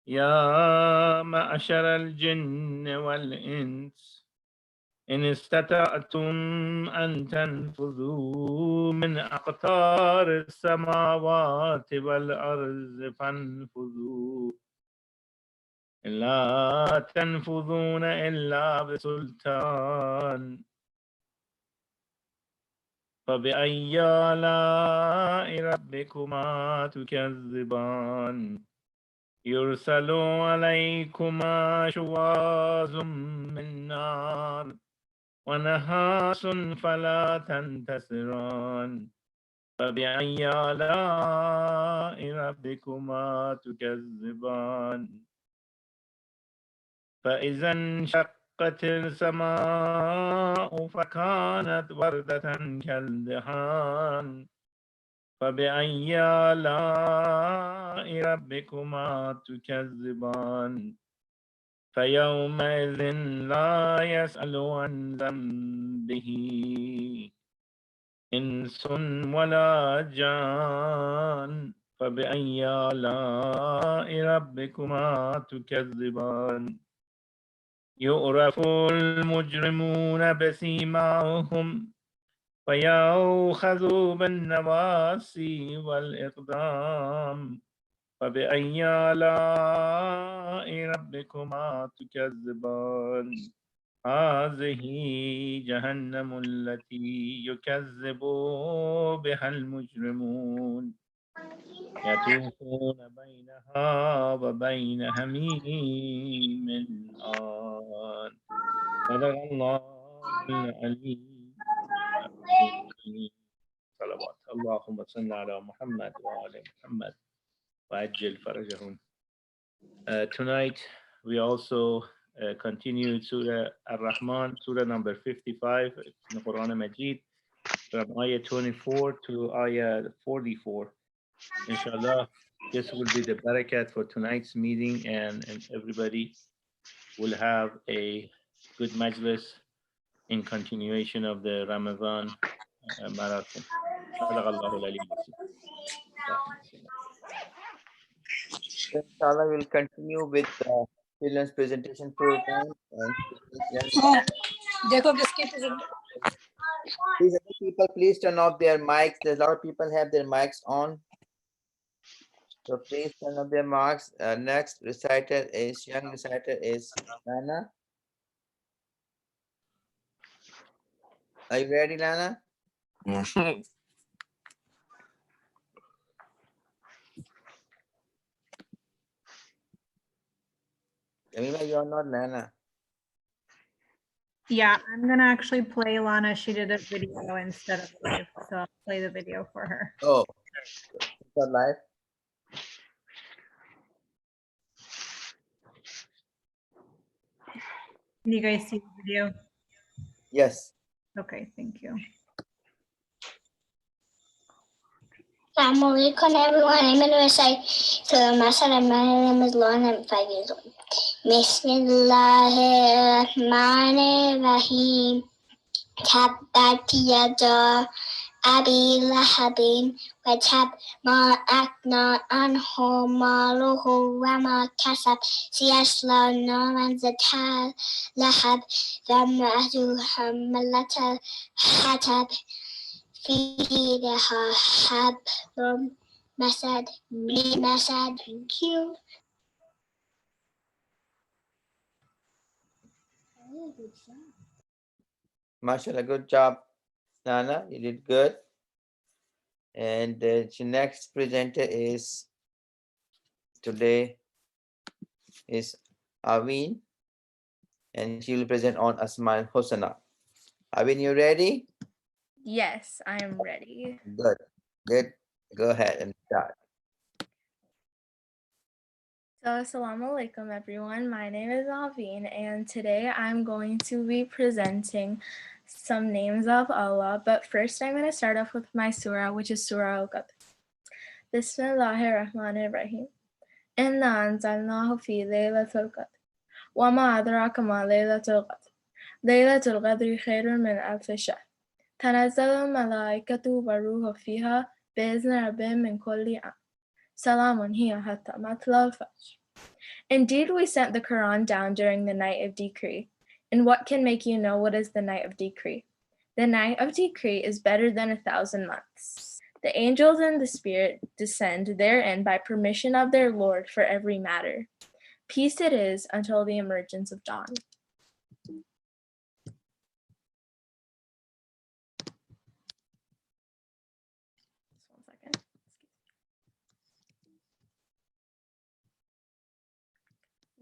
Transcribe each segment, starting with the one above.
يا معشر الجن والإنس إن استطعتم أن تنفذوا من أقطار السماوات والأرض فانفذوا لا تنفذون إلا بسلطان فبأي آلاء ربكما تكذبان يرسل عليكما شواظ من نار ونحاس فلا تنتصران فبأي آلاء ربكما تكذبان فإذا انشقت السماء فكانت وردة كالدهان فبأي آلاء ربكما تكذبان فيومئذ لا يسأل عن ذنبه إنس ولا جان فبأي آلاء ربكما تكذبان يعرف المجرمون بسيماهم فيؤخذ بالنواصي والإقدام فبأي آلاء ربكما تكذبان هذه جهنم التي يكذب بها المجرمون يطوفون بينها وبين حميم آن صدق الله العلي صلوات اللهم صل على محمد وعلى محمد وعجل فرجهم. Tonight we also continue Surah Ar-Rahman, Surah number 55 in the Quran Majid, from Ayah 24 to Ayah 44. Inshallah, this will be the barakat for tonight's meeting, and everybody will have a good majlis in continuation of the Ramadan marathon. Inshallah, we'll continue with children's presentation program. And please, people, please turn off their mics. There's a lot of people have their mics on. So please turn off their mics. Next reciter is, young reciter is Lana. Are you ready, Lana? Jamila, you're not Lana. Yeah, I'm gonna actually play Lana. She did a video instead of live, so I'll play the video for her. Oh, it's not live. Can you guys see the video? Yes. Okay, thank you. Assalamu alaikum everyone. I'm going to recite Surah Masala. My name is Lauren. I'm 5 years old. Bismillahirrahmanirrahim. Tabbat yada Abi Lahabin wa tab ma akna anhu maluhu wa ma kasab siyasla naran zata lahab dhamratu hamalatal hatab fihi laha hablum masad masad. Thank you. MashaAllah, good job, Nana. You did good. And the next presenter is today is Aveen, and she will present on Asma Husna. Aveen, you ready? Yes, I am ready. Good. Good. Go ahead and start. So, assalamu alaikum everyone. My name is Aveen, and today I'm going to be presenting some names of Allah. But first, I'm going to start off with my surah, which is Surah Al-Qadr. Bismillahirrahmanirrahim. Inna anzalnahu fi laylatul qadr. Wa ma adraka ma laylatul qadr. Laylatul qadri khairun min alfi shahr. Tanazzalu al-malaikatu wa ruhu fiha bi'izni rabbihim min kulli amr. Salamun hiya hatta matla'il fajr. Indeed, we sent the Quran down during the night of decree. And what can make you know what is the night of decree? The night of decree is better than 1,000 months. The angels and the Spirit descend therein by permission of their Lord for every matter. Peace it is until the emergence of dawn. Just 1 second.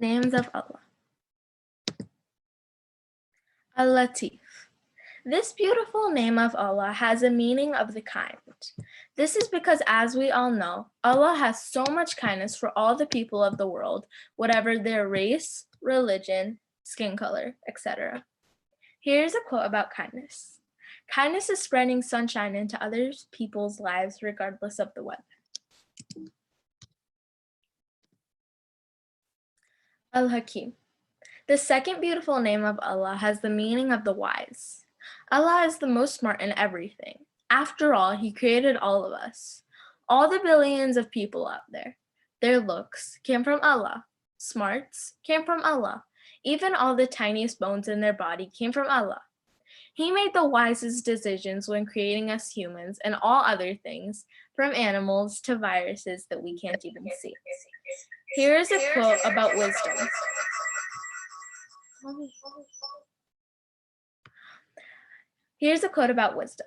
Names of Allah. Al-Latif. This beautiful name of Allah has a meaning of the kind. This is because, as we all know, Allah has so much kindness for all the people of the world, whatever their race, religion, skin color, etc. Here's a quote about kindness. Kindness is spreading sunshine into other people's lives regardless of the weather. Al-Hakim. The second beautiful name of Allah has the meaning of the wise. Allah is the most smart in everything. After all, He created all of us. All the billions of people out there. Their looks came from Allah. Smarts came from Allah. Even all the tiniest bones in their body came from Allah. He made the wisest decisions when creating us humans and all other things, from animals to viruses that we can't even see. Here is a quote about wisdom. Here's a quote about wisdom.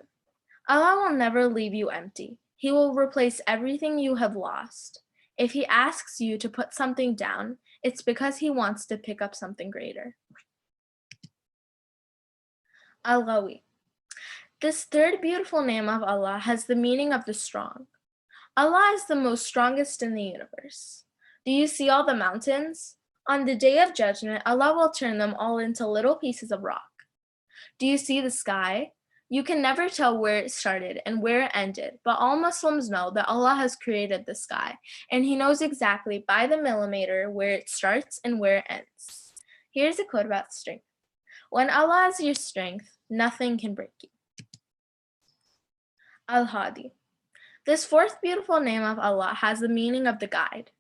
Allah will never leave you empty. He will replace everything you have lost. If He asks you to put something down, it's because He wants to pick up something greater. Al-Ghawi. This third beautiful name of Allah has the meaning of the strong. Allah is the most strongest in the universe. Do you see all the mountains? On the day of judgment, Allah will turn them all into little pieces of rock. Do you see the sky? You can never tell where it started and where it ended, but all Muslims know that Allah has created the sky, and He knows exactly by the millimeter where it starts and where it ends. Here's a quote about strength. When Allah is your strength, nothing can break you. Al-Hadi. This fourth beautiful name of Allah has the meaning of the guide.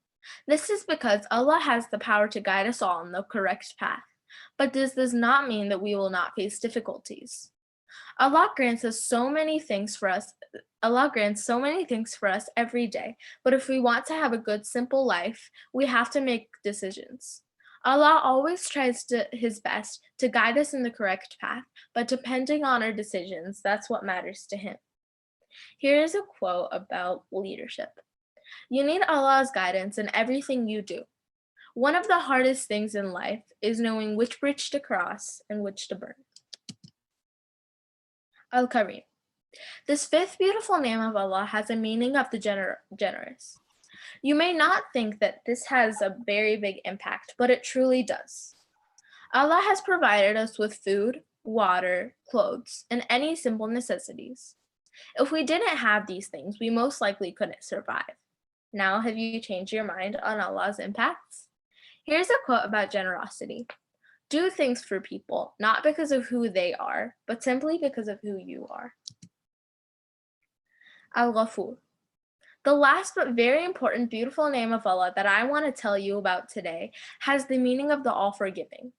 This is because Allah has the power to guide us all on the correct path, but this does not mean that we will not face difficulties. Allah grants so many things for us every day, but if we want to have a good, simple life, we have to make decisions. Allah always tries His best to guide us in the correct path, but depending on our decisions, that's what matters to Him. Here is a quote about leadership. You need Allah's guidance in everything you do. One of the hardest things in life is knowing which bridge to cross and which to burn. Al-Karim. This fifth beautiful name of Allah has a meaning of the generous. You may not think that this has a very big impact, but it truly does. Allah has provided us with food, water, clothes, and any simple necessities. If we didn't have these things, we most likely couldn't survive. Now, have you changed your mind on Allah's impacts? Here's a quote about generosity. Do things for people, not because of who they are, but simply because of who you are. Al-Ghafur. The last but very important beautiful name of Allah that I want to tell you about today has the meaning of the all-forgiving.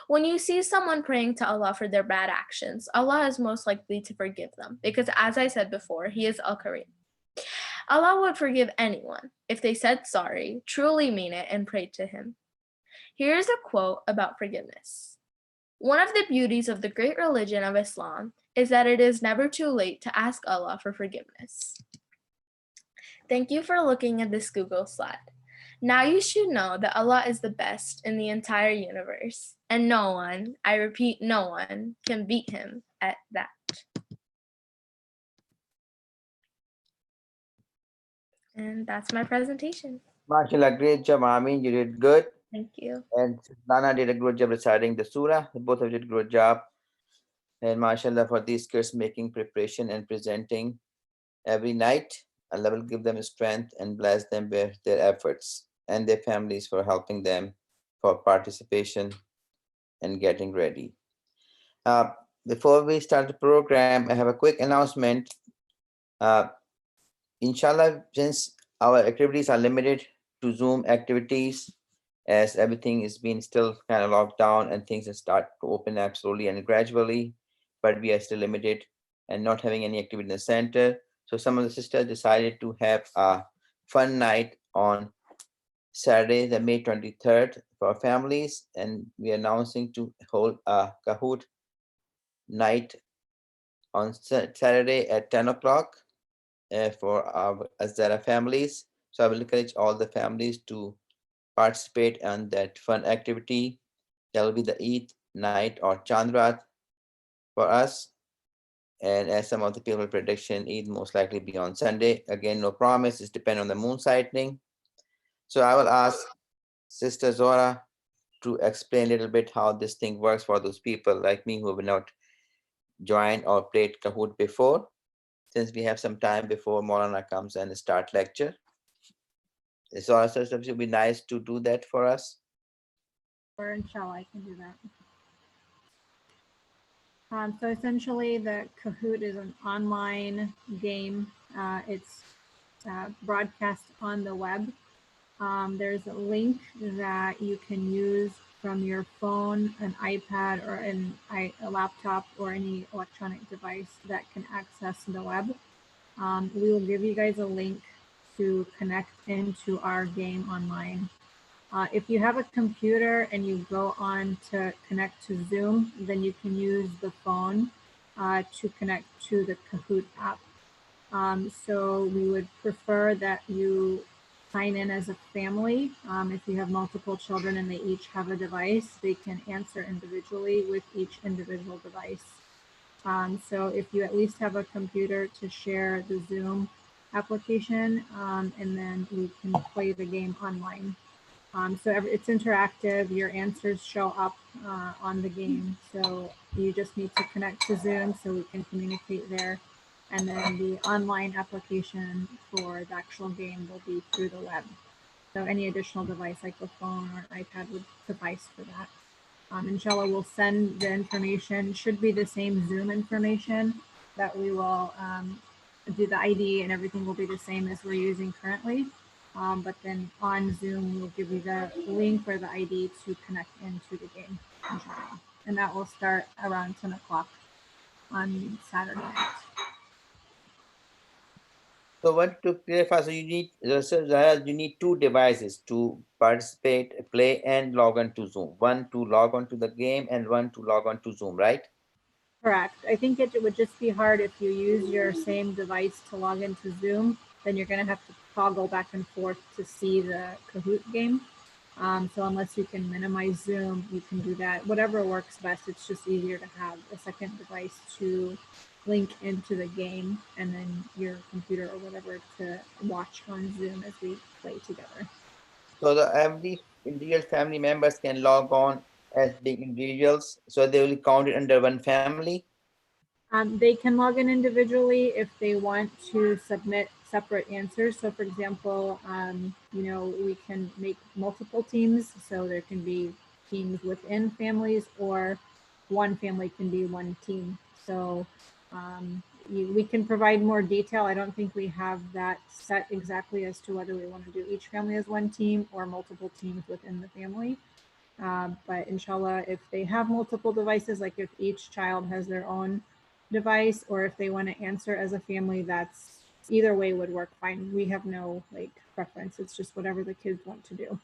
When you see someone praying to Allah for their bad actions, Allah is most likely to forgive them because, as I said before, He is Al-Karim. Allah would forgive anyone if they said sorry, truly mean it, and prayed to Him. Here's a quote about forgiveness. One of the beauties of the great religion of Islam is that it is never too late to ask Allah for forgiveness. Thank you for looking at this Google slide. Now you should know that Allah is the best in the entire universe, and no one, I repeat, no one, can beat Him at that. And that's my presentation. MashaAllah, great job, Amin. You did good. Thank you. And Nana did a good job reciting the surah. Both of you did a good job. And MashaAllah, for these kids making preparation and presenting every night, Allah will give them strength and bless them with their efforts and their families for helping them for participation and getting ready. Before we start the program, I have a quick announcement. Inshallah, since our activities are limited to Zoom activities, as everything is being still kind of locked down and things start to open up slowly and gradually, but we are still limited and not having any activity in the center. So some of the sisters decided to have a fun night on Saturday, the May 23rd for families, and we are announcing to hold a Kahoot night on Saturday at 10 o'clock for our Az-Zahra families. So I will encourage all the families to participate in that fun activity. That will be the Eid night or Chandrat for us. And as some of the people prediction, Eid most likely be on Sunday. Again, no promise, it's depend on the moon sighting. So I will ask Sister Zohra to explain a little bit how this thing works for those people like me who have not joined or played Kahoot before, since we have some time before Maulana comes and start lecture. So it would be nice to do that for us. Or inshallah, I can do that. So essentially, the Kahoot is an online game. It's broadcast on the web. There's a link that you can use from your phone, an iPad, or a laptop, or any electronic device that can access the web. We will give you guys a link to connect into our game online. If you have a computer and you go on to connect to Zoom, then you can use the phone to connect to the Kahoot app. So we would prefer that you sign in as a family. If you have multiple children and they each have a device, they can answer individually with each individual device. So if you at least have a computer to share the Zoom application, and then we can play the game online. So it's interactive. Your answers show up on the game. So you just need to connect to Zoom so we can communicate there. And then the online application for the actual game will be through the web. So any additional device like the phone or an iPad would suffice for that. Inshallah, we'll send the information, should be the same Zoom information that we will do the ID and everything will be the same as we're using currently. But then on Zoom, we'll give you the link for the ID to connect into the game, inshallah. And that will start around 10 o'clock on Saturday night. So what to clarify, so you need two devices to participate, play, and log on to Zoom. One to log on to the game and one to log on to Zoom, right? Correct. I think it would just be hard if you use your same device to log into Zoom, then you're going to have to toggle back and forth to see the Kahoot game. So unless you can minimize Zoom, you can do that. Whatever works best, it's just easier to have a second device to link into the game and then your computer or whatever to watch on Zoom as we play together. So every individual family members can log on as being individuals, so they will count it under one family. They can log in individually if they want to submit separate answers. So for example, we can make multiple teams. So there can be teams within families or one family can be one team. So we can provide more detail. I don't think we have that set exactly as to whether we want to do each family as one team or multiple teams within the family. But inshallah, if they have multiple devices, like if each child has their own device, or if they want to answer as a family, that's either way would work fine. We have no preference. It's just whatever the kids want to do.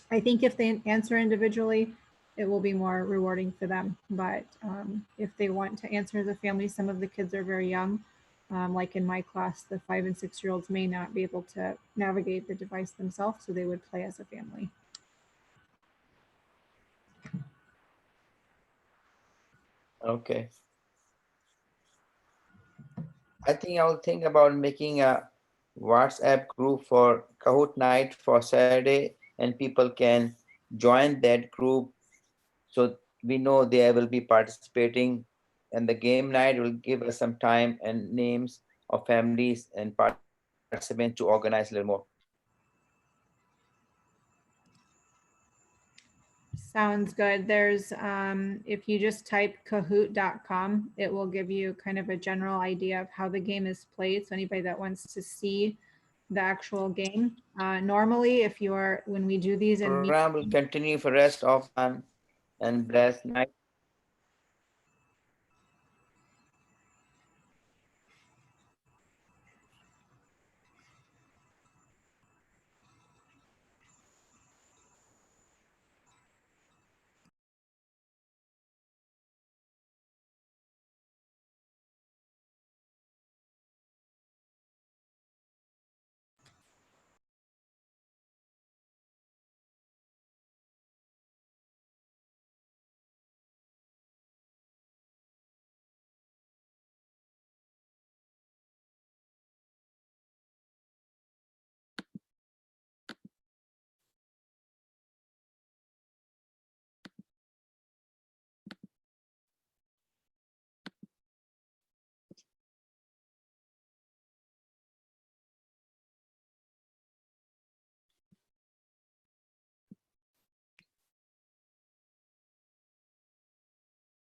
I think if they answer individually, it will be more rewarding for them. But if they want to answer as a family, some of the kids are very young. Like in my class, the 5 and 6 year olds may not be able to navigate the device themselves, so they would play as a family. Okay. I think I'll think about making a WhatsApp group for Kahoot night for Saturday, and people can join that group so we know they will be participating, and the game night will give us some time and names of families and participants to organize a little more. Sounds good. There's, if you just type kahoot.com, it will give you kind of a general idea of how the game is played. So anybody that wants to see the actual game. Normally, when we do these in Program will continue for rest of and blessed night.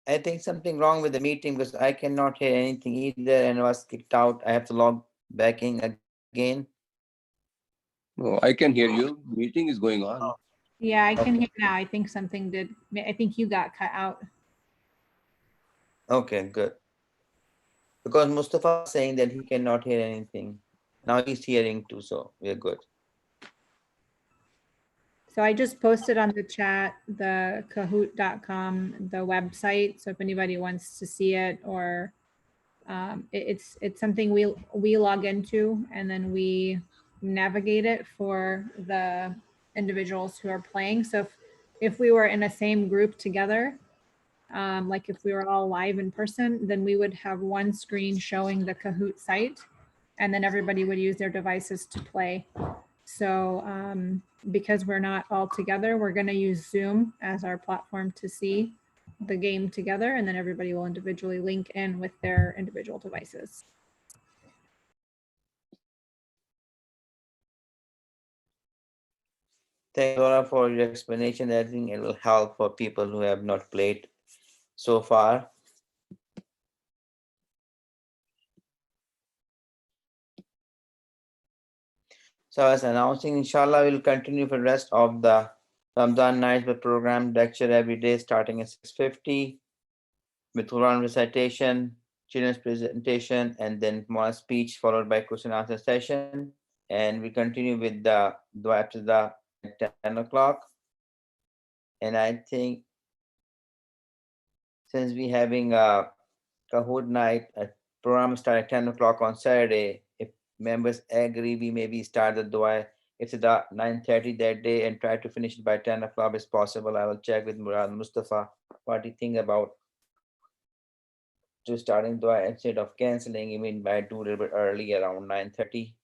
I think something wrong with the meeting because I cannot hear anything either and was kicked out. I have to log back in again. Oh, I can hear you. Meeting is going on. Yeah, I can Okay. hear now. I think something did. I think you got cut out. Okay, good. Because Mustafa was saying that he cannot hear anything. Now he's hearing too, so we're good. So I just posted on the chat the kahoot.com, the website. So if anybody wants to see it, or it's something we log into, and then we navigate it for the individuals who are playing. So if we were in a same group together, like if we were all live in person, then we would have one screen showing the Kahoot site, and then everybody would use their devices to play. So because we're not all together, we're going to use Zoom as our platform to see the game together, and then everybody will individually link in with their individual devices. Thank you, Zohra, for your explanation. I think it will help for people who have not played so far. So as announcing, inshallah, we'll continue for the rest of the Ramadan night with program lecture every day starting at 6:50 with Quran recitation, children's presentation, and then more speech followed by question and answer session. And we continue with the dua after the 10 o'clock. And I think since we having a Kahoot night, a program start at 10 o'clock on Saturday, if members agree, we maybe start the dua. It's at 9:30 that day and try to finish it by 10 o'clock is possible. I will check with Murad Mustafa what he think about to starting dua instead of canceling. You mean by do a little bit early around 9:30.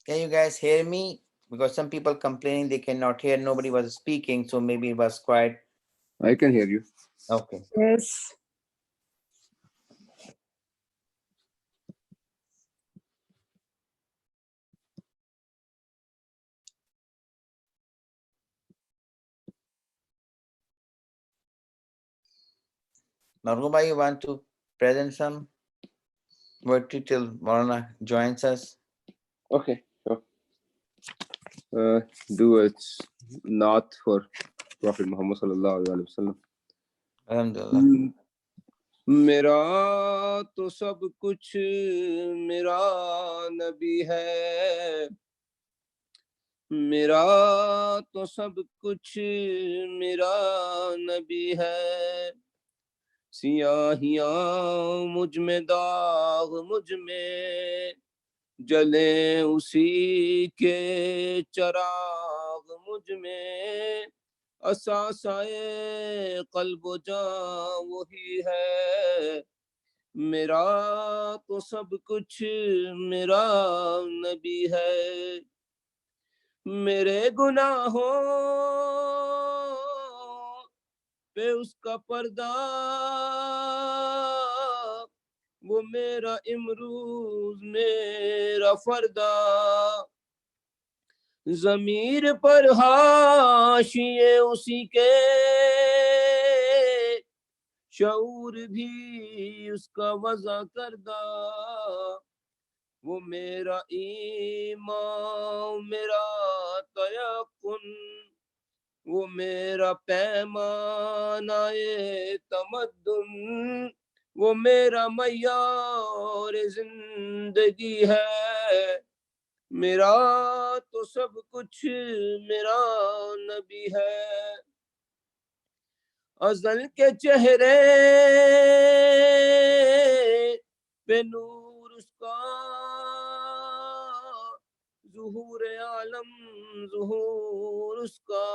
Can you guys hear me? Because some people complaining they cannot hear, nobody was speaking, so maybe it was quiet. I can hear you. Okay. Yes. Marghoob, you want to present some poetry till Maulana joins us? Okay, sure. Do it not for Prophet Muhammad sallallahu alaihi wasallam. Alhamdulillah. میرا تو سب کچھ میرا نبی ہے، میرا تو سب کچھ میرا نبی ہے، سیاہیاں مجھ میں داغ مجھ میں جلیں اسی کے چراغ مجھ میں، اساسائے قلب و جاں وہی ہے، میرا تو سب کچھ میرا نبی ہے، میرے گناہوں پہ اس کا پردہ وہ میرا امروز میرا فردہ، ضمیر پر حاشیے اسی کے شعور بھی اس کا وضع کردہ، وہ میرا ایمان میرا تیقن وہ میرا پیمانہ تمدن وہ میرا معیار زندگی ہے، میرا تو سب کچھ میرا نبی ہے، ازل کے چہرے پہ نور اس کا ظہور عالم ظہور اس کا،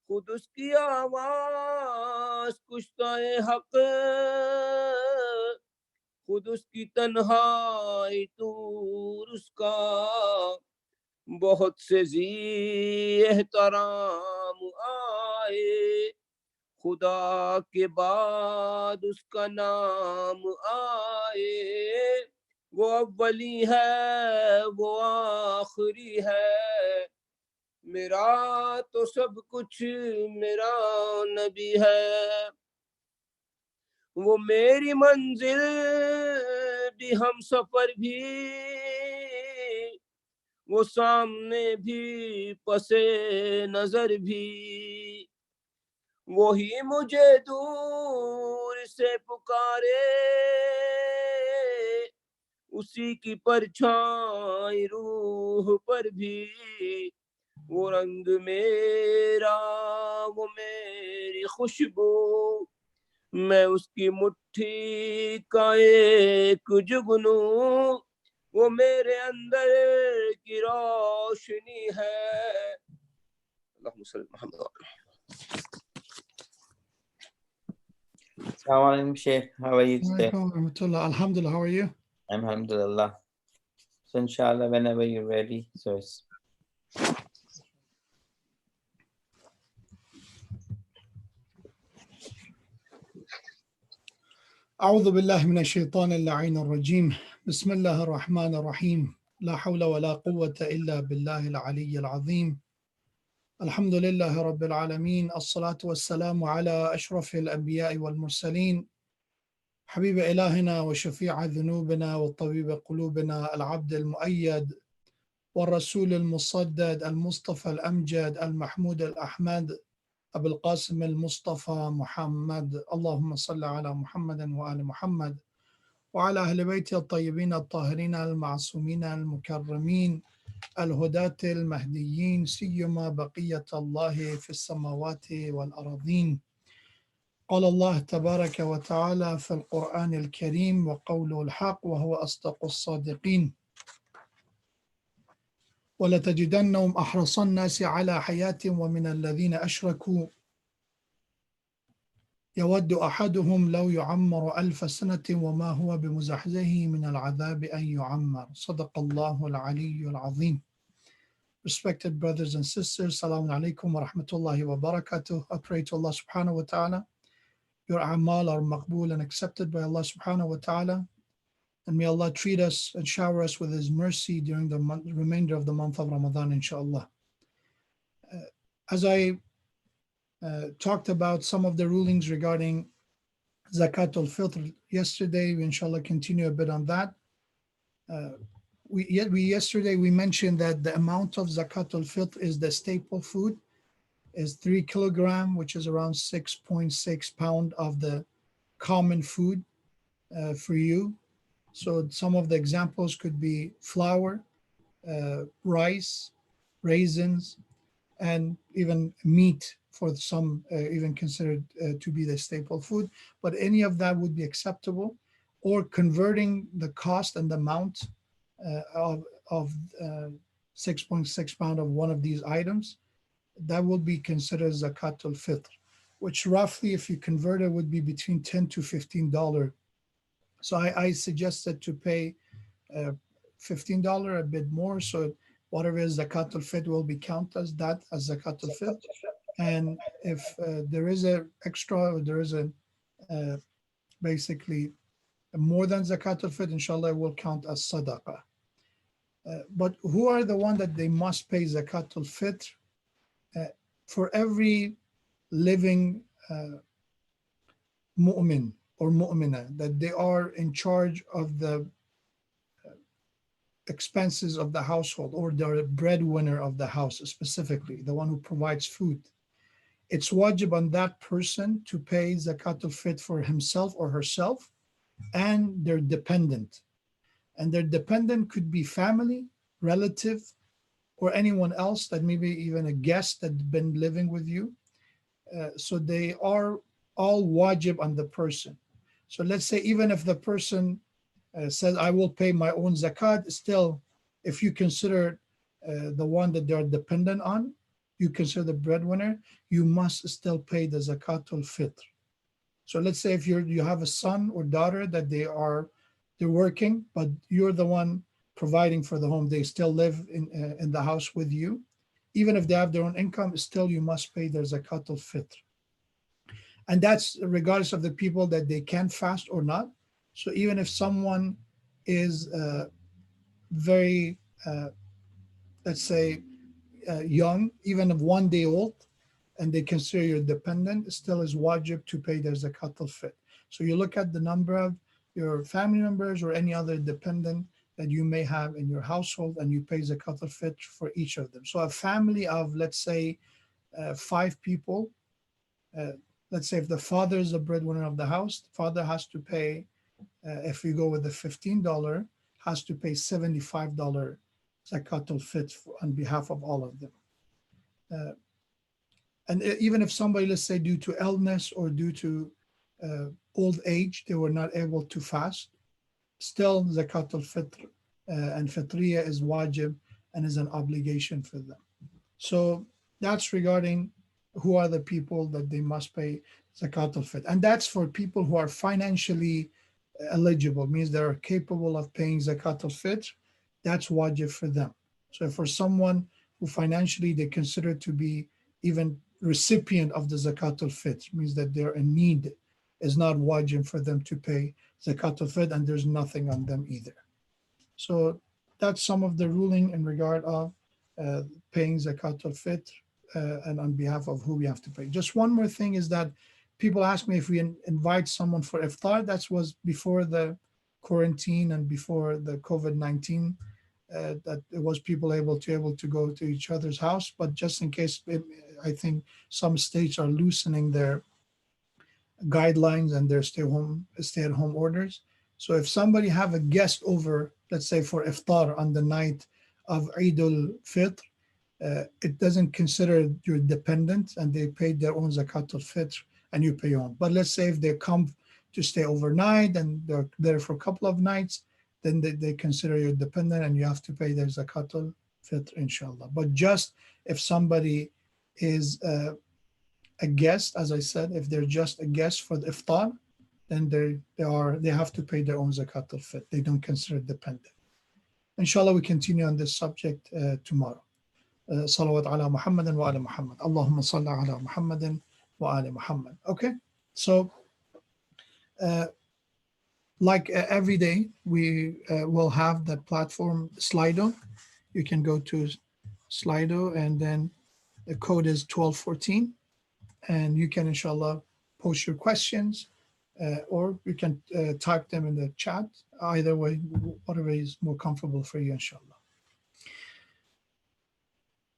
خود اس کی آواز کشتہ حق خود اس کی تنہائی طور اس کا، بہت سے ذی احترام آئے خدا کے بعد اس کا نام آئے، وہ اولی ہے وہ آخری ہے، میرا تو سب کچھ میرا نبی ہے، وہ میری منزل بھی ہم سفر بھی وہ سامنے بھی پس نظر بھی، وہی مجھے دور سے پکارے اسی کی پرچھائی روح پر بھی، وہ رنگ میرا وہ میری خوشبو میں اس کی مٹھی کا ایک جگنو، وہ میرے اندر کی روشنی ہے، اللہم صلی محمد Assalamu alaikum, Sheikh. How are you today? Alhamdulillah, how are you? Alhamdulillah. So inshallah, whenever you're ready. So it's أعوذ بالله من الشيطان اللعين الرجيم بسم الله الرحمن الرحيم لا حول ولا قوة إلا بالله العلي العظيم الحمد لله رب العالمين الصلاة والسلام على أشرف الأنبياء والمرسلين حبيب إلهنا وشفيع ذنوبنا وطبيب قلوبنا العبد المؤيد والرسول المصدد المصطفى الأمجد المحمود الأحمد أبو القاسم المصطفى محمد اللهم صل على محمد وآل محمد وعلى أهل بيته الطيبين الطاهرين المعصومين المكرمين الهداة المهديين سيما بقية الله في السماوات والأرضين. قال الله تبارك وتعالى في القرآن الكريم وقوله الحق وهو أصدق الصادقين ولتجدنهم أحرص الناس على حياة ومن الذين أشركوا يود أحدهم لو يعمر 1000 سنة وما هو بمزحزحه من العذاب أن يعمر صدق الله العلي العظيم. Respected brothers and sisters, Assalamu alaikum wa rahmatullahi wa barakatuh. I pray to Allah subhanahu wa ta'ala, your a'mal are maqbool and accepted by Allah subhanahu wa ta'ala, and may Allah treat us and shower us with His mercy during the remainder of the month of Ramadan, inshallah. As I talked about some of the rulings regarding Zakatul Fitr yesterday. We inshallah continue a bit on that. Yesterday we mentioned that the amount of Zakatul Fitr is the staple food is 3 kilogram, which is around 6.6 pound of the common food for you. So some of the examples could be flour, rice, raisins, and even meat for some even considered to be the staple food. But any of that would be acceptable, or converting the cost and the amount of 6.6 pound of one of these items, that will be considered Zakatul Fitr, which roughly, if you convert it, would be between $10 to $15. So I suggested to pay $15, a bit more. So whatever is Zakatul Fitr will be counted as that, as Zakatul Fitr. And if there is an extra, or there is a basically more than Zakatul Fitr, inshallah, it will count as Sadaqah. But who are the one that they must pay Zakatul Fitr? For every living mu'min or mu'mina, that they are in charge of the expenses of the household, or they're a breadwinner of the house, specifically the one who provides food. It's wajib on that person to pay Zakatul Fitr for himself or herself and their dependent. And their dependent could be family, relative, or anyone else, that maybe even a guest that's been living with you. So they are all wajib on the person. So let's say even if the person says, I will pay my own zakat, still, if you consider the one that they're dependent on, you consider the breadwinner, you must still pay the Zakatul Fitr. So let's say if you have a son or daughter that they're working, but you're the one providing for the home, they still live in the house with you. Even if they have their own income, still you must pay their Zakatul Fitr. And that's regardless of the people that they can fast or not. So even if someone is very, let's say, young, even of 1 day old, and they consider you dependent, still is wajib to pay their Zakatul Fitr. So you look at the number of your family members or any other dependent that you may have in your household, and you pay Zakatul Fitr for each of them. So a family of, let's say, 5 people, let's say if the father is the breadwinner of the house, the father has to pay, if we go with the $15, has to pay $75 Zakatul Fitr on behalf of all of them. And even if somebody, let's say, due to illness or due to old age, they were not able to fast, still Zakatul Fitr and Fitriya is wajib and is an obligation for them. So that's regarding who are the people that they must pay Zakatul Fitr. And that's for people who are financially eligible, means they are capable of paying Zakatul Fitr. That's wajib for them. So for someone who financially they consider to be even recipient of the Zakatul Fitr, means that they're in need, is not wajib for them to pay Zakatul Fitr, and there's nothing on them either. So that's some of the ruling in regard of paying Zakatul Fitr and on behalf of who we have to pay. Just one more thing is that people ask me if we invite someone for iftar. That was before the quarantine and before the COVID-19, that it was people able to go to each other's house. But just in case, I think some states are loosening their guidelines and their stay-at-home orders. So if somebody have a guest over, let's say for iftar on the night of Eid al-Fitr, it doesn't consider your dependent, and they paid their own Zakatul Fitr, and you pay your own. But let's say if they come to stay overnight and they're there for a couple of nights, then they consider you dependent, and you have to pay their Zakatul Fitr, inshallah. But just if somebody is a guest, as I said, if they're just a guest for the iftar, then they have to pay their own Zakatul Fitr. They don't consider it dependent. Inshallah, we continue on this subject tomorrow. Salawat ala Muhammadin wa ala Muhammad. Allahumma salli ala Muhammadin wa ala Muhammad. Okay, so like every day, we will have that platform Slido. You can go to Slido, and then the code is 1214, and you can inshallah post your questions or you can type them in the chat. Either way, whatever is more comfortable for you, inshallah.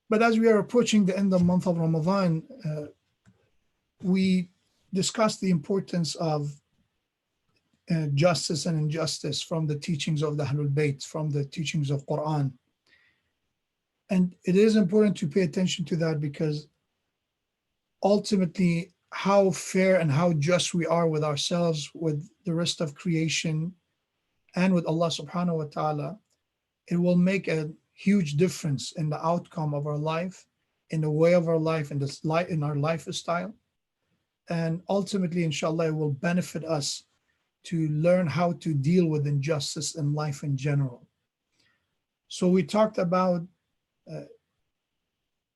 But as we are approaching the end of the month of Ramadan, we discussed the importance of justice and injustice from the teachings of the Ahlul Bayt, from the teachings of Quran. And it is important to pay attention to that, because ultimately how fair and how just we are with ourselves, with the rest of creation, and with Allah subhanahu wa ta'ala, it will make a huge difference in the outcome of our life, in the way of our life, in our lifestyle. And ultimately, inshallah, it will benefit us to learn how to deal with injustice in life in general. So we talked about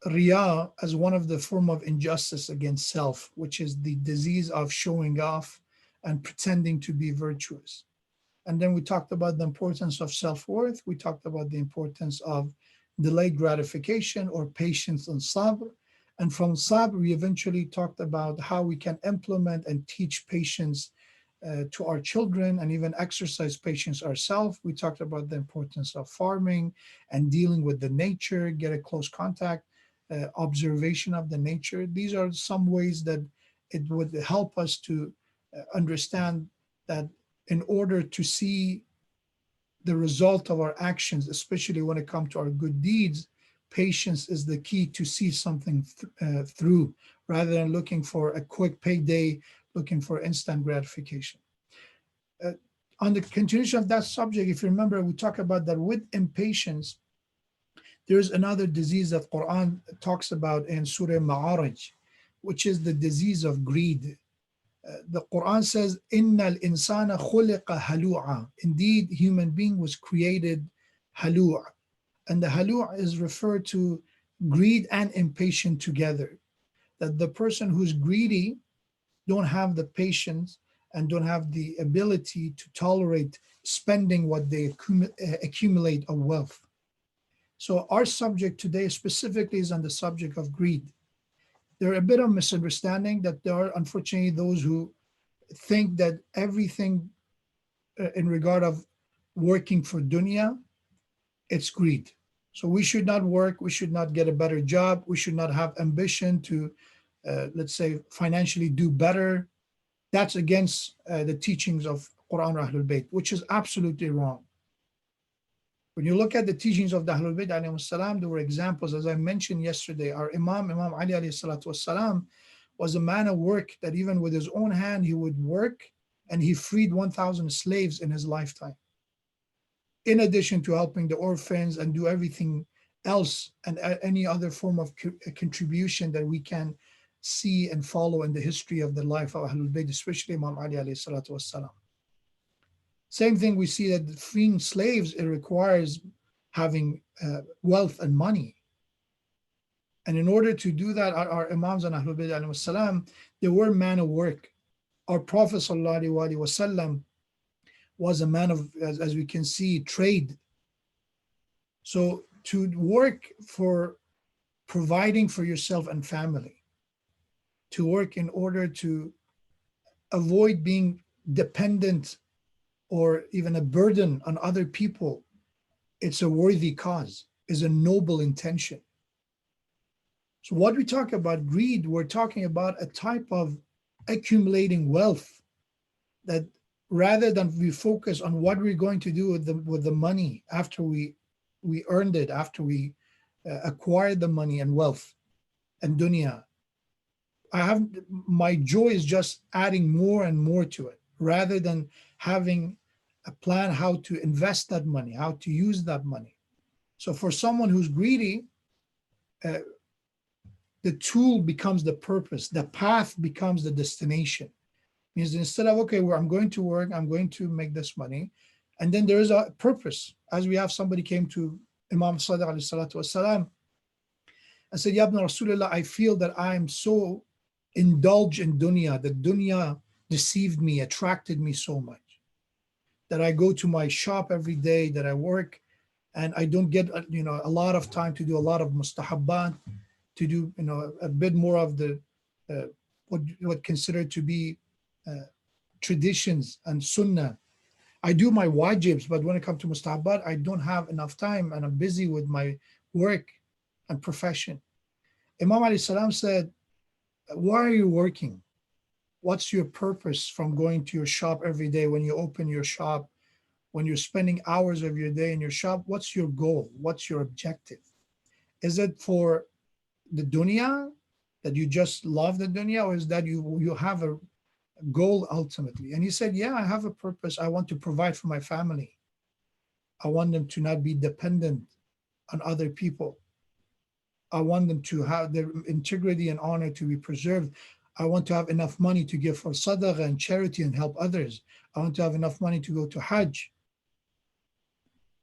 Riya as one of the form of injustice against self, which is the disease of showing off and pretending to be virtuous. And then we talked about the importance of self-worth. We talked about the importance of delayed gratification or patience and sabr. And from sabr, we eventually talked about how we can implement and teach patience to our children, and even exercise patience ourselves. We talked about the importance of farming and dealing with the nature, get a close contact, observation of the nature. These are some ways that it would help us to understand that in order to see the result of our actions, especially when it comes to our good deeds, patience is the key to see something through, rather than looking for a quick payday, looking for instant gratification. On the continuation of that subject, if you remember, we talked about that with impatience, there's another disease that Quran talks about in Surah Ma'arij, which is the disease of greed. The Quran says, "Innal insana khuliqa halu'a." Indeed, human being was created halu'. And the halu' is referred to greed and impatience together. That the person who's greedy don't have the patience and don't have the ability to tolerate spending what they accumulate of wealth. So our subject today specifically is on the subject of greed. There are a bit of misunderstanding that there are unfortunately those who think that everything in regard of working for dunya, it's greed. So we should not work, we should not get a better job, we should not have ambition to, let's say, financially do better. That's against the teachings of Quran or Ahlul Bayt, which is absolutely wrong. When you look at the teachings of the Ahlul Bayt alayhi salam, there were examples, as I mentioned yesterday. Our Imam Ali alayhi salatu wasalam, was a man of work that even with his own hand, he would work, and he freed 1,000 slaves in his lifetime. In addition to helping the orphans and do everything else and any other form of contribution that we can see and follow in the history of the life of Ahlul Bayt, especially Imam Ali alayhi salatu wasalam. Same thing, we see that freeing slaves, it requires having wealth and money. And in order to do that, our Imams and Ahlul Bayt alayhi salam, they were men of work. Our Prophet sallallahu alaihi wasallam was a man of, as we can see, trade. So to work for providing for yourself and family, to work in order to avoid being dependent or even a burden on other people, it's a worthy cause, is a noble intention. So what we talk about greed, we're talking about a type of accumulating wealth that rather than we focus on what we're going to do with the money after we earned it, after we acquired the money and wealth and dunya, my joy is just adding more and more to it, rather than having a plan how to invest that money, how to use that money. So for someone who's greedy, the tool becomes the purpose, the path becomes the destination. Means instead of, okay, well, I'm going to work, I'm going to make this money, and then there is a purpose. As we have somebody came to Imam Sadiq alayhi salatu wasalam and said, Ya Ibn Rasulullah, I feel that I am so indulged in dunya, that dunya deceived me, attracted me so much, that I go to my shop every day, that I work, and I don't get a lot of time to do a lot of mustahabbat, to do a bit more of the what considered to be traditions and sunnah. I do my wajibs, but when it comes to mustahabat, I don't have enough time and I'm busy with my work and profession. Imam alayhi salam said, why are you working? What's your purpose from going to your shop every day when you open your shop, when you're spending hours of your day in your shop? What's your goal? What's your objective? Is it for the dunya, that you just love the dunya, or is that you have a goal ultimately? And he said, yeah, I have a purpose. I want to provide for my family. I want them to not be dependent on other people. I want them to have their integrity and honor to be preserved. I want to have enough money to give for sadaqah and charity and help others. I want to have enough money to go to Hajj.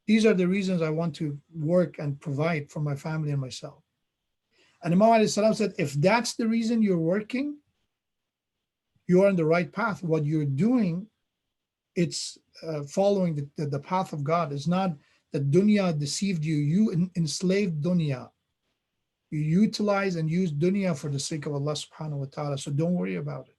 These are the reasons I want to work and provide for my family and myself. And Imam alayhi salam said, if that's the reason you're working, you are on the right path. What you're doing, it's following the path of God. It's not that dunya deceived you. You enslaved dunya. You utilize and use dunya for the sake of Allah subhanahu wa ta'ala. So don't worry about it.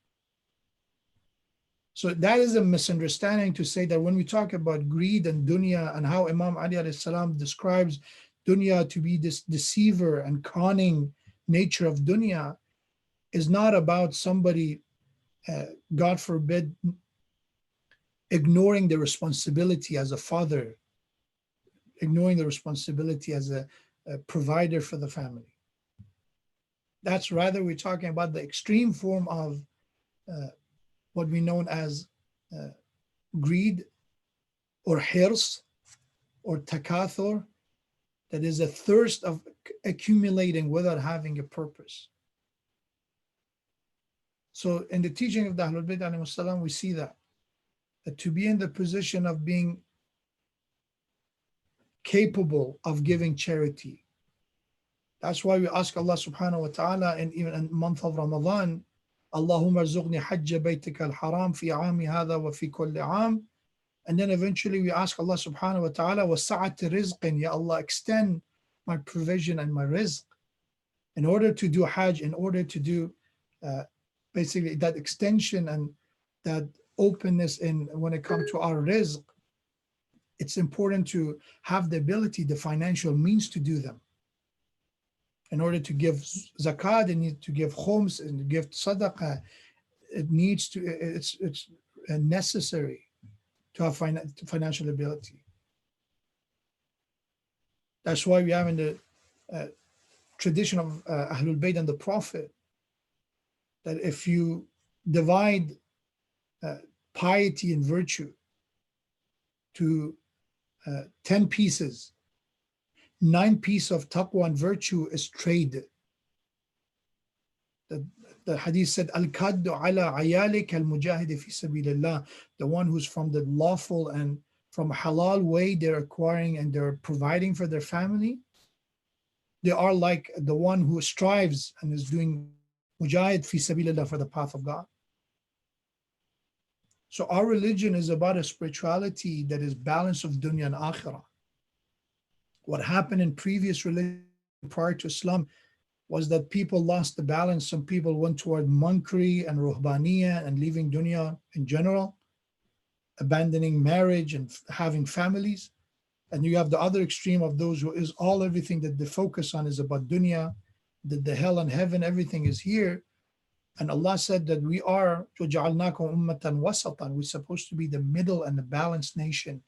So that is a misunderstanding to say that when we talk about greed and dunya and how Imam Ali alayhi salam describes dunya to be this deceiver and conning nature of dunya, is not about somebody, God forbid, ignoring the responsibility as a father, ignoring the responsibility as a provider for the family. That's rather, we're talking about the extreme form of what we know as greed or hirs or takathur, that is a thirst of accumulating without having a purpose. So in the teaching of the Ahlul Bayt alayhi salam, we see that to be in the position of being capable of giving charity. That's why we ask Allah subhanahu wa ta'ala, and even in the month of Ramadan, Allahumma arzuqni hajja baytika al-haram fi aami hadha wa fi kulli aam. And then eventually we ask Allah subhanahu wa ta'ala, wa sa'at rizqin, ya Allah, extend my provision and my rizq. In order to do hajj, in order to do basically that extension and that openness in when it comes to our rizq, it's important to have the ability, the financial means to do them. In order to give zakat, they need to give khums and to give sadaqah. It needs to, it's necessary to have financial ability. That's why we have in the tradition of Ahlul Bayt and the Prophet, that if you divide piety and virtue to 10 pieces, 9 pieces of taqwa and virtue is trade. The hadith said, Al-kaddu ala ayalik al-mujahid fi sabilillah, the one who's from the lawful and from a halal way they're acquiring and they're providing for their family, they are like the one who strives and is doing mujahid fi sabilillah, for the path of God. So our religion is about a spirituality that is balance of dunya and akhirah. What happened in previous religion prior to Islam was that people lost the balance. Some people went toward monkery and ruhbaniyah and leaving dunya in general, abandoning marriage and having families. And you have the other extreme of those who is all everything that they focus on is about dunya, that the hell and heaven, everything is here. And Allah said that we are وَجَعَلْنَاكُمْ أُمَّةً وَسَطًا. We're supposed to be the middle and the balanced nation,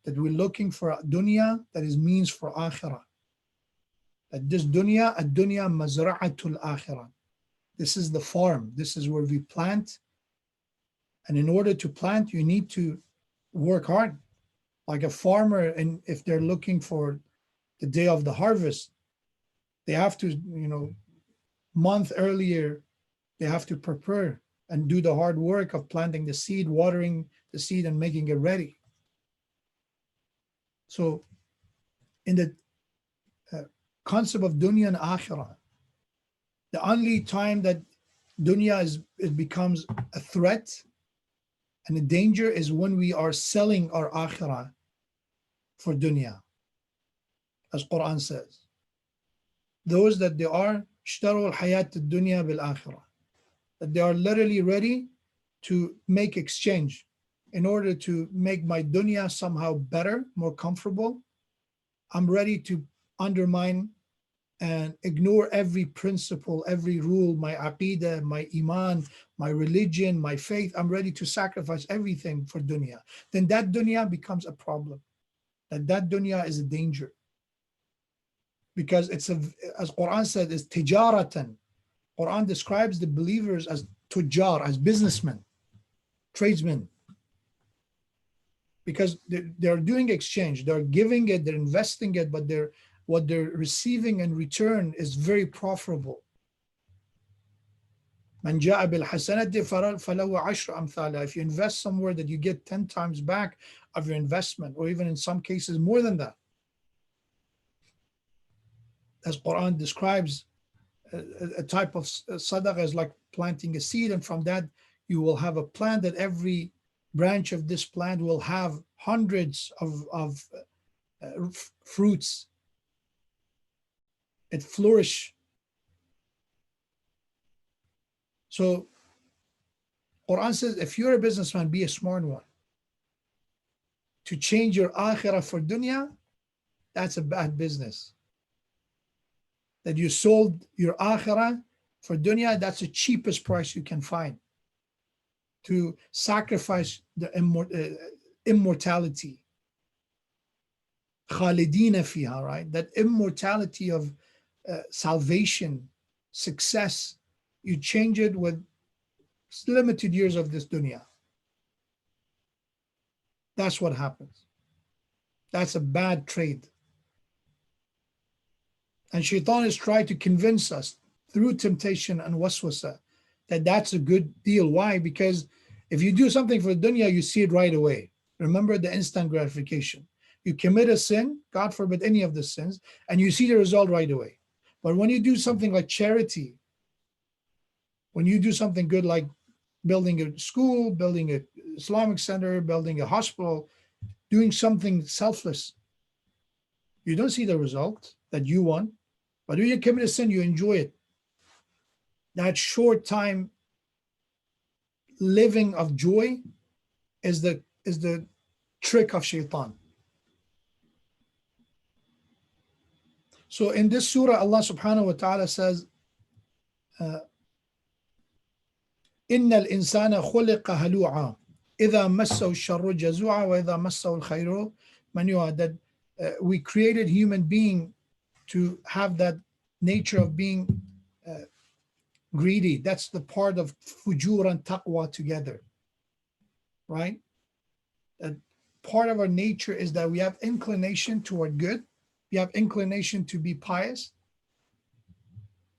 that we're looking for dunya that is means for akhirah. That this dunya, ad-dunya mazra'atul akhirah. This is the farm. This is where we plant. And in order to plant, you need to work hard. Like a farmer, and if they're looking for the day of the harvest, they have to, month earlier, they have to prepare and do the hard work of planting the seed, watering the seed and making it ready. So in the concept of dunya and akhirah, the only time that dunya it becomes a threat and a danger is when we are selling our akhirah for dunya. As Quran says, those that they are اشتروا الحياة الدنيا بالآخرة, that they are literally ready to make exchange in order to make my dunya somehow better, more comfortable. I'm ready to undermine and ignore every principle, every rule, my aqidah, my iman, my religion, my faith. I'm ready to sacrifice everything for dunya. Then that dunya becomes a problem. That dunya is a danger. Because it's as Quran said, is tijaratan. Quran describes the believers as tujar, as businessmen, tradesmen. Because they're doing exchange, they're giving it, they're investing it, but what they're receiving in return is very profitable. Man ja'a bil hasanati falahu ashru amthala. If you invest somewhere, that you get 10 times back of your investment, or even in some cases more than that. As Quran describes, a type of sadaqah is like planting a seed, and from that you will have a plant, that every branch of this plant will have hundreds of fruits. It flourish. So Quran says, if you're a businessman, be a smart one. To change your akhirah for dunya, that's a bad business. That you sold your akhirah for dunya, that's the cheapest price you can find. To sacrifice the immortality. Khalidina fiha, right? That immortality of salvation, success, you change it with limited years of this dunya. That's what happens. That's a bad trade. And shaitan has tried to convince us through temptation and waswasa that that's a good deal. Why? Because if you do something for dunya, you see it right away. Remember the instant gratification. You commit a sin, God forbid any of the sins, and you see the result right away. But when you do something like charity, when you do something good like building a school, building an Islamic center, building a hospital, doing something selfless, you don't see the result that you want. But when you commit a sin, you enjoy it. That short time living of joy is the trick of shaitan. So in this surah, Allah subhanahu wa ta'ala says, إِنَّ الْإِنسَانَ خُلِقَ هَلُوعًا إِذَا مَسَّهُ الشَّرُّ جَزُوعًا وَإِذَا مَسَّهُ الْخَيْرُ مَنُوعًا. That we created human being to have that nature of being greedy. That's the part of fujur and taqwa together, right? That part of our nature is that we have inclination toward good. We have inclination to be pious,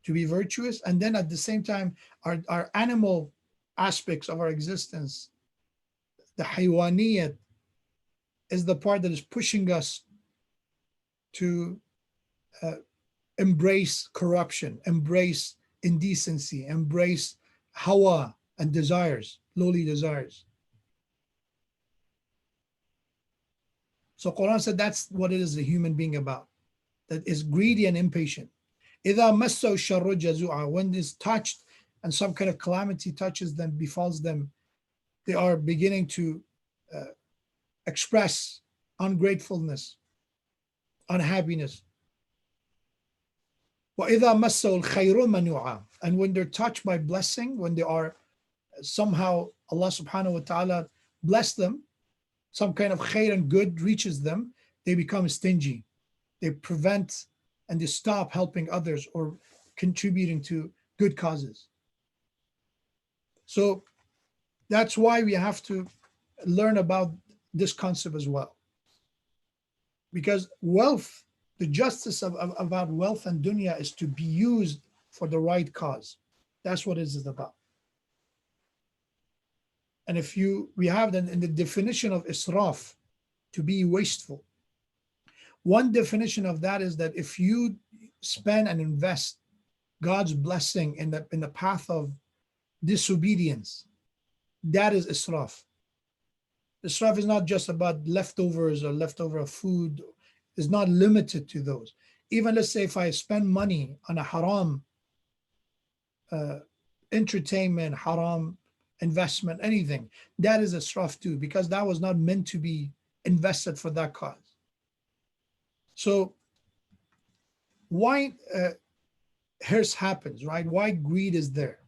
to be virtuous, and then at the same time, our animal aspects of our existence, the haywaniyat, is the part that is pushing us to embrace corruption, embrace indecency, embrace hawa and desires, lowly desires. So Quran said that's what it is, the human being about, that is greedy and impatient. إِذَا مَسَّهُ الشَّرُّ جَزُوعًا. When this touched and some kind of calamity touches them, befalls them, they are beginning to express ungratefulness, unhappiness. وَإِذَا مَسَّهُ الْخَيْرُ مَنُوعًا. And when they're touched by blessing, when they are somehow Allah subhanahu wa ta'ala bless them, some kind of khair and good reaches them, they become stingy. They prevent and they stop helping others or contributing to good causes. So that's why we have to learn about this concept as well. Because wealth, the justice about wealth and dunya is to be used for the right cause. That's what it is about. And if we have then in the definition of israf, to be wasteful. One definition of that is that if you spend and invest God's blessing in the path of disobedience, that is israf. Israf is not just about leftovers or leftover food. It's not limited to those. Even let's say if I spend money on a haram entertainment, haram investment, anything, that is israf too, because that was not meant to be invested for that cause. So why hirs happens, right? Why greed is there?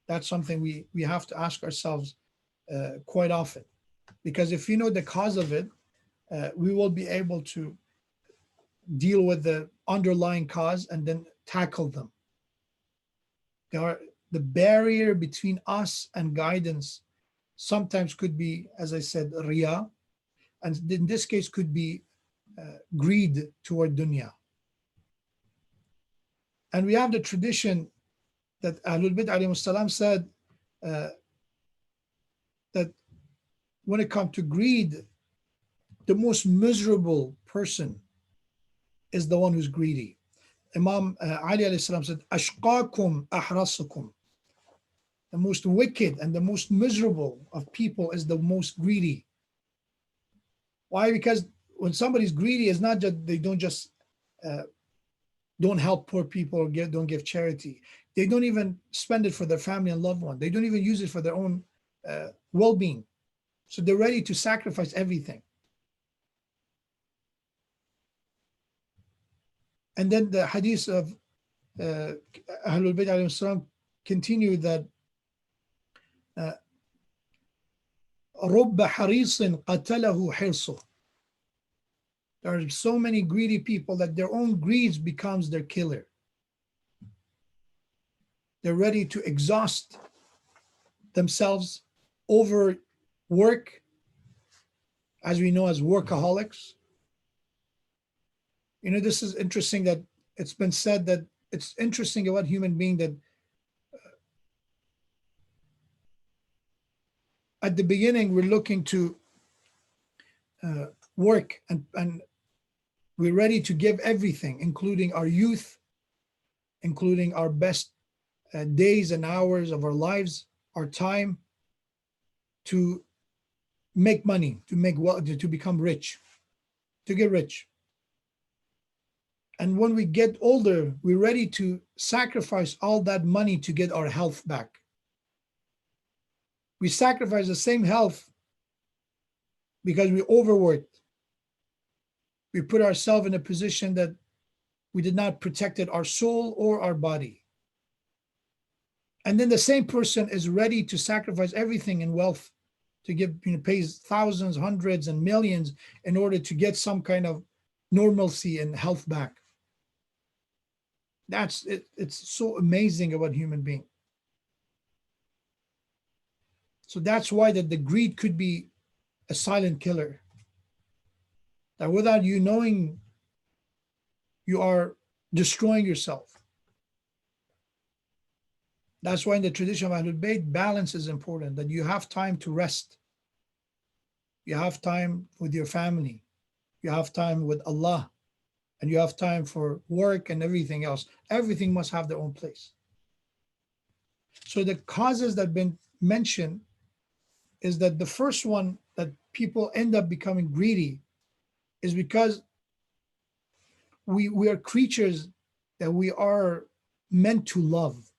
That's something we have to ask ourselves quite often, because if you know the cause of it, we will be able to deal with the underlying cause and then tackle them. The barrier between us and guidance sometimes could be, as I said, riya, and in this case could be greed toward dunya. And we have the tradition that Ahlul Bid alayhi salam said that when it comes to greed, the most miserable person is the one who's greedy. Imam Ali alayhi salam said, Ashqakum ahrasukum. The most wicked and the most miserable of people is the most greedy. Why? Because when somebody's greedy, it's not just they don't just don't help poor people or don't give charity. They don't even spend it for their family and loved one. They don't even use it for their own well-being. So they're ready to sacrifice everything. And then the hadith of Ahlul Bayt alayhim salam continue that رُبَّ حَرِيصٍ قَتَلَهُ حِرْصُهُ. There are so many greedy people that their own greed becomes their killer. They're ready to exhaust themselves over work, as we know as workaholics. You know, this is interesting that it's been said that it's interesting about human being that at the beginning we're looking to work and we're ready to give everything, including our youth, including our best days and hours of our lives, our time, to make money, to make wealth, to become rich, to get rich. And when we get older, we're ready to sacrifice all that money to get our health back. We sacrifice the same health because we overworked. We put ourselves in a position that we did not protect our soul or our body. And then the same person is ready to sacrifice everything in wealth to give, pays thousands, hundreds, and millions in order to get some kind of normalcy and health back. That's it. It's so amazing about human being. So that's why that the greed could be a silent killer. That without you knowing, you are destroying yourself. That's why in the tradition of Ahlul Bayt, balance is important, that you have time to rest. You have time with your family. You have time with Allah. And you have time for work and everything else. Everything must have their own place. So the causes that have been mentioned is that the first one that people end up becoming greedy is because we are creatures that we are meant to love,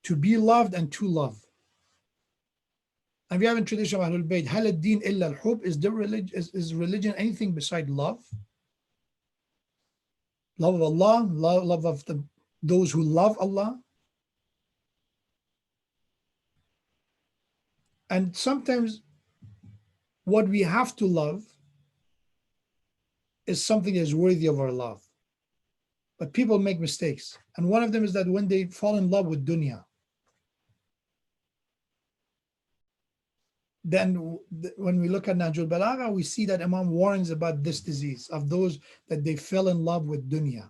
to be loved and to love. And we have in tradition of Ahlul Bayt, هل الدين إلا الحب, is religion anything beside love? Love of Allah, love of those who love Allah. And sometimes what we have to love is something that is worthy of our love. But people make mistakes. And one of them is that when they fall in love with dunya, then when we look at Nahjul Balagha, we see that Imam warns about this disease of those that they fell in love with dunya.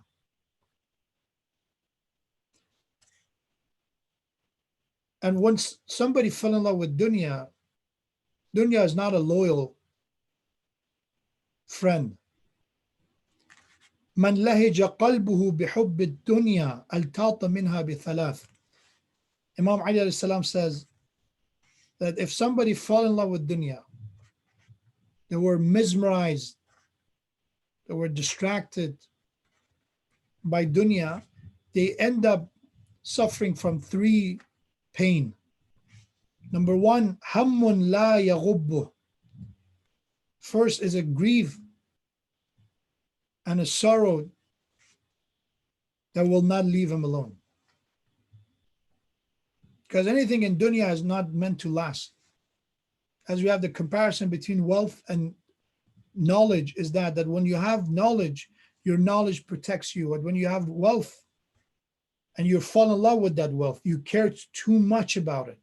And once somebody fell in love with dunya, dunya is not a loyal friend. من لهج قلبه بحب الدنيا التاط منها بثلاث. Imam Ali alayhi salam says that if somebody fell in love with dunya, they were mesmerized, they were distracted by dunya, they end up suffering from three pain. Number one, hammun la yaghubbu. First is a grief and a sorrow that will not leave him alone. Because anything in dunya is not meant to last. As we have the comparison between wealth and knowledge, is that when you have knowledge, your knowledge protects you. But when you have wealth and you fall in love with that wealth, you care too much about it.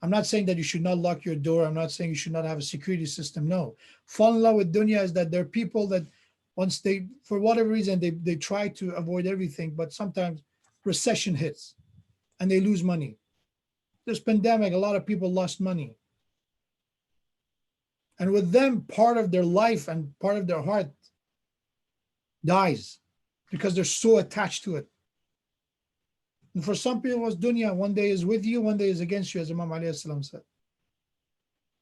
I'm not saying that you should not lock your door. I'm not saying you should not have a security system. No. Fall in love with dunya is that there are people that once they, for whatever reason, they try to avoid everything, but sometimes recession hits and they lose money. This pandemic, a lot of people lost money. And with them, part of their life and part of their heart dies because they're so attached to it. And for some people, it's dunya. One day is with you, one day is against you, as Imam alayhi salam said.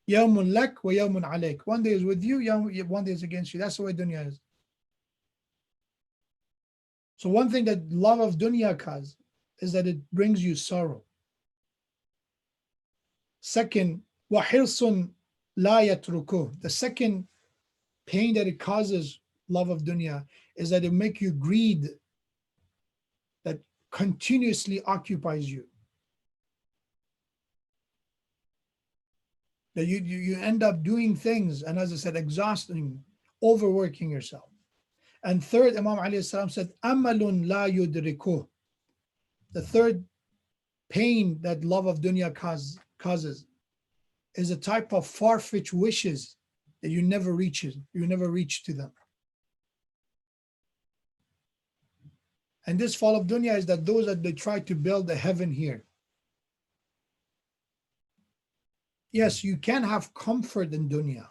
Yawmun lak wa yawmun alayk. One day is with you, one day is against you. That's the way dunya is. So one thing that love of dunya causes is that it brings you sorrow. Second, wa hirsun la yatrukuh. The second pain that it causes, love of dunya, is that it make you greed that continuously occupies you. That you end up doing things, and as I said, exhausting, overworking yourself. And third, Imam alayhi salam said, amalun la yudrikuh. The third pain that love of dunya causes is a type of far-fetched wishes that you never reach to them. And this fall of dunya is that those that they try to build a heaven here. Yes, you can have comfort in dunya,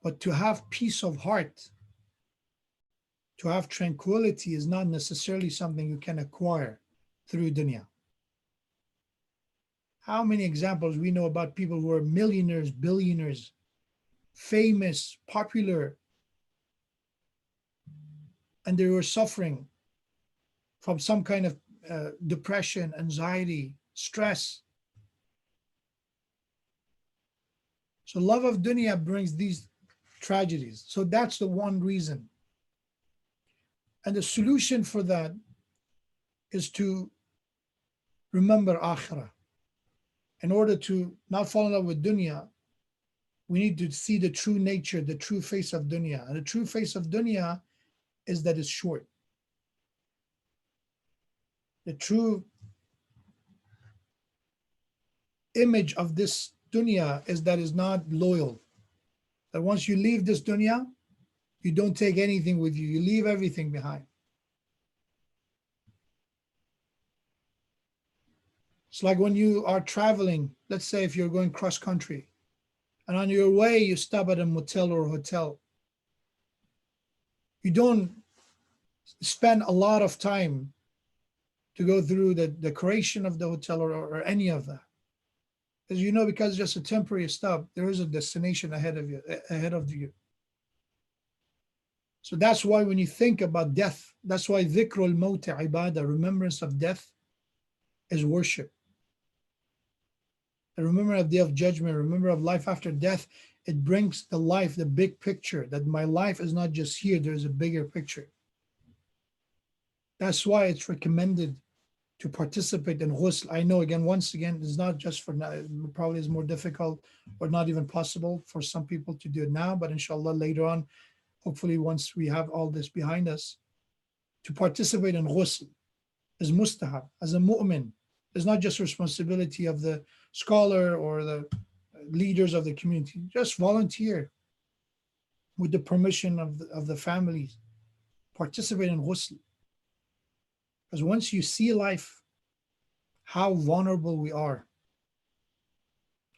but to have peace of heart, to have tranquility is not necessarily something you can acquire through dunya. How many examples we know about people who are millionaires, billionaires, famous, popular, and they were suffering from some kind of depression, anxiety, stress. So love of dunya brings these tragedies. So that's the one reason. And the solution for that is to remember akhirah. In order to not fall in love with dunya, we need to see the true nature, the true face of dunya. And the true face of dunya is that it's short. The true image of this dunya is that it's not loyal. That once you leave this dunya, you don't take anything with you. You leave everything behind. It's like when you are traveling, let's say if you're going cross country, and on your way you stop at a motel or a hotel. You don't spend a lot of time to go through the decoration of the hotel or any of that. As you know, because it's just a temporary stop, there is a destination ahead of you. So that's why when you think about death, that's why dhikrul mawt ibadah, remembrance of death, is worship. And remember of the day of judgment, remember of life after death, it brings the life, the big picture, that my life is not just here, there's a bigger picture. That's why it's recommended to participate in ghusl. I know, once again, it's not just for now, it probably is more difficult or not even possible for some people to do it now, but inshallah later on, hopefully once we have all this behind us, to participate in ghusl is mustahab. As a mu'min, it's not just responsibility of the scholar or the leaders of the community. Just volunteer with the permission of the families. Participate in ghusl. Because once you see life, how vulnerable we are,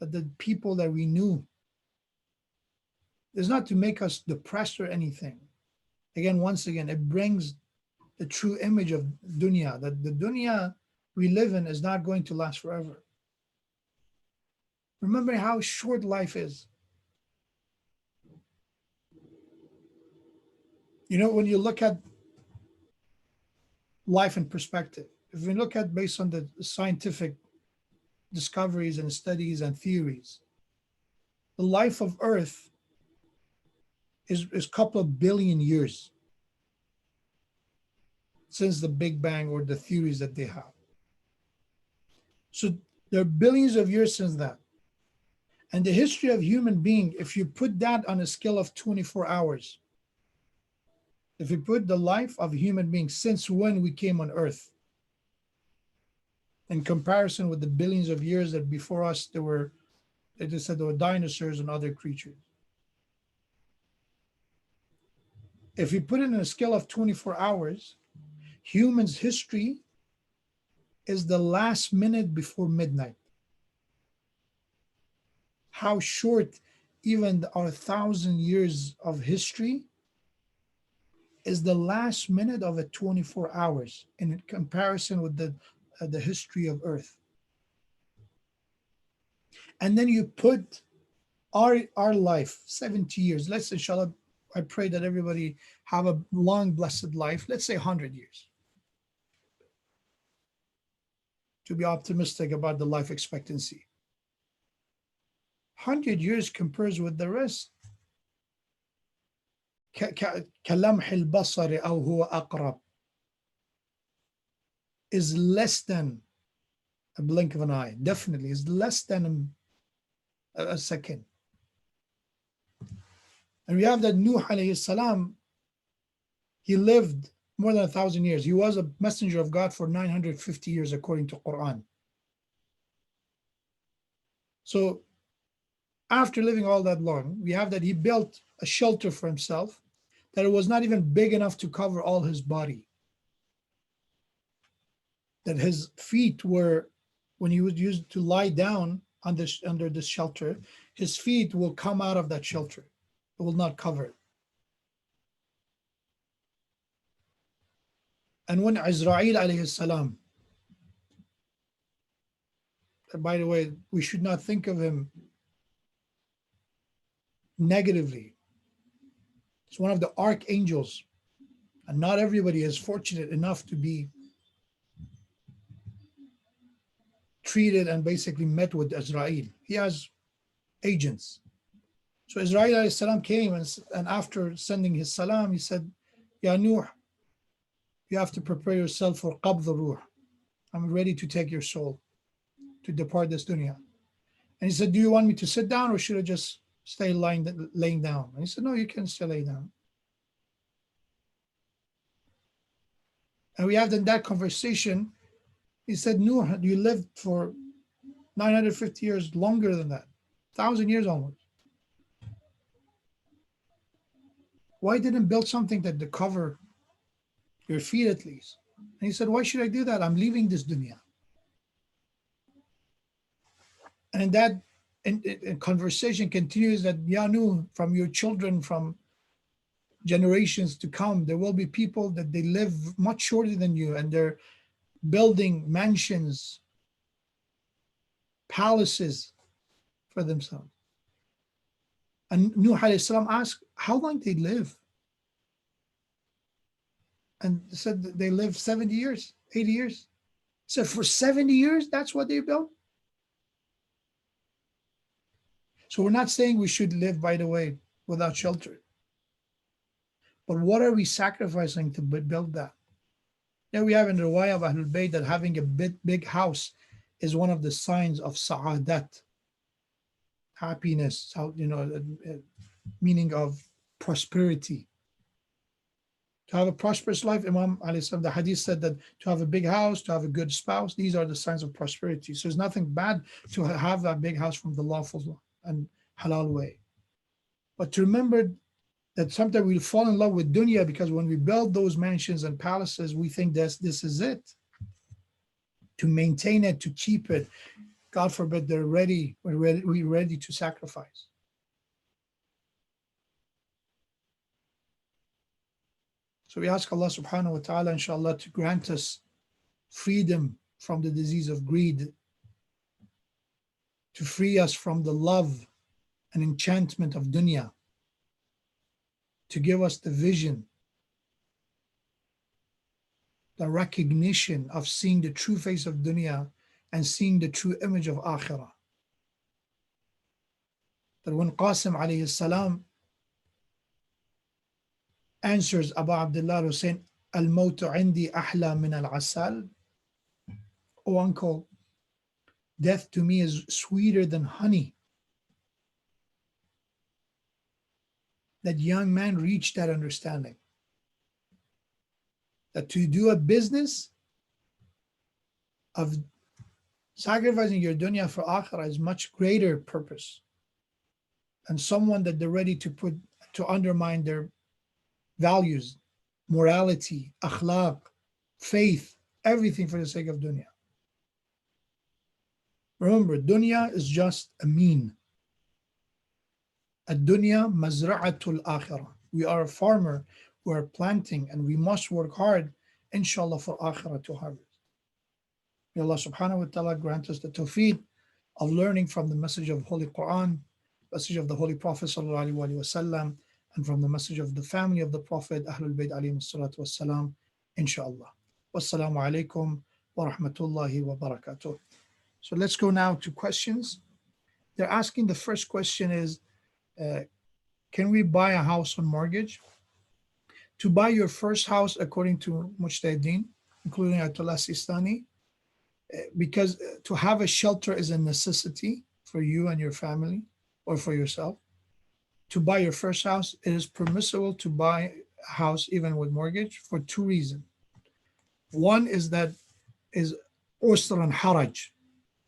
that the people that we knew, is not to make us depressed or anything. Once again, it brings the true image of dunya, that the dunya we live in is not going to last forever. Remember how short life is. You know, when you look at life in perspective, if we look at based on the scientific discoveries and studies and theories, the life of Earth is a couple of billion years since the Big Bang or the theories that they have. So there are billions of years since that. And the history of human being, if you put that on a scale of 24 hours, if you put the life of human beings since when we came on Earth, in comparison with the billions of years that before us, they just said there were dinosaurs and other creatures. If you put it in a scale of 24 hours, humans' history is the last minute before midnight. How short even our 1,000 years of history is the last minute of a 24 hours in comparison with the history of Earth. And then you put our life, 70 years. Let's inshallah, I pray that everybody have a long, blessed life. Let's say 100 years. To be optimistic about the life expectancy. 100 years compares with the rest. كلمح البصر أو هو أقرب is less than a blink of an eye. Definitely is less than a second. And we have that Nuh alayhi salam, he lived more than 1,000 years. He was a messenger of God for 950 years according to Quran. So after living all that long, we have that he built a shelter for himself that it was not even big enough to cover all his body. That his feet were, when he was used to lie down on under this shelter, his feet will come out of that shelter. It will not cover it. And when Azrail alayhi salam, by the way, we should not think of him negatively. It's one of the archangels, and not everybody is fortunate enough to be treated and basically met with Azrail. He has agents. So Azrail alayhi salam came and after sending his salam, he said, Ya Nuh, you have to prepare yourself for qabd ruh. I'm ready to take your soul to depart this dunya. And he said, do you want me to sit down or should I just stay laying down? And he said, no, you can still lay down. And we have in that conversation, he said, Nuh, you lived for 950 years longer than that, 1,000 years almost. Why didn't build something that to cover your feet at least? And he said, why should I do that? I'm leaving this dunya. And that in conversation continues that, Ya Nuh, from your children, from generations to come, there will be people that they live much shorter than you and they're building mansions, palaces for themselves. And Nuh alayhi salam asked, how long they live? And said that they live 70 years, 80 years. So for 70 years, that's what they built? So we're not saying we should live, by the way, without shelter. But what are we sacrificing to build that? Yeah, we have in the riwayah of Ahlul Bayt that having a big house is one of the signs of sa'adat, happiness, meaning of prosperity. To have a prosperous life, Imam alayhi salam, the hadith said that to have a big house, to have a good spouse, these are the signs of prosperity. So there's nothing bad to have that big house from the lawful and halal way. But to remember that sometimes we'll fall in love with dunya because when we build those mansions and palaces, we think this is it. To maintain it, to keep it, God forbid, we're ready to sacrifice. So we ask Allah subhanahu wa ta'ala, inshallah, to grant us freedom from the disease of greed, to free us from the love and enchantment of dunya, to give us the vision the recognition of seeing the true face of dunya and seeing the true image of akhirah. That when Qasim alayhi salam answers Abu Abdullah Hussein, Al-Mawtu indi ahla min al-asal, oh uncle, death to me is sweeter than honey. That young man reached that understanding. That to do a business of sacrificing your dunya for akhirah is much greater purpose than someone that they're ready to undermine their values, morality, akhlaq, faith, everything for the sake of dunya. Remember, dunya is just a mean. Ad-dunya mazra'atul akhirah. We are a farmer, we are planting, and we must work hard, inshallah, for akhirah to harvest. May Allah subhanahu wa ta'ala grant us the tawfiq of learning from the message of Holy Quran, message of the Holy Prophet sallallahu alaihi wasallam, and from the message of the family of the Prophet, Ahlul Bayt alayhi salatu wassalam, inshallah. Wassalamu alaikum wa rahmatullahi wa barakatuh. So let's go now to questions. They're asking, the first question is, can we buy a house on mortgage? To buy your first house, according to Mujtahideen, including Ayatollah Sistani, because to have a shelter is a necessity for you and your family or for yourself. To buy your first house, it is permissible to buy a house even with mortgage for two reasons. One is that is usr and haraj,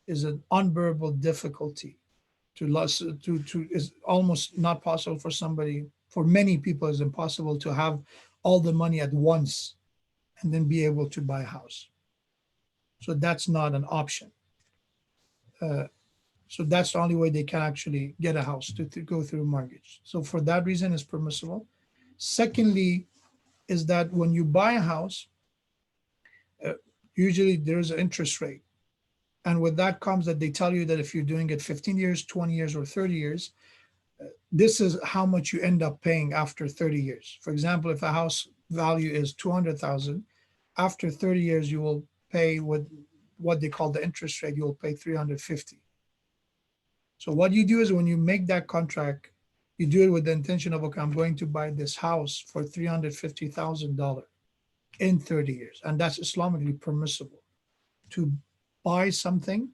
is an unbearable difficulty to is almost not possible for somebody. For many people, it's impossible to have all the money at once and then be able to buy a house. So that's not an option. So that's the only way they can actually get a house, to go through mortgage. So for that reason, it's permissible. Secondly, is that when you buy a house, usually there's an interest rate. And with that comes that they tell you that if you're doing it 15 years, 20 years, or 30 years, this is how much you end up paying after 30 years. For example, if a house value is 200,000, after 30 years, you will pay with what they call the interest rate, you will pay 350. So what you do is when you make that contract, you do it with the intention of, okay, I'm going to buy this house for $350,000 in 30 years. And that's Islamically permissible. To buy something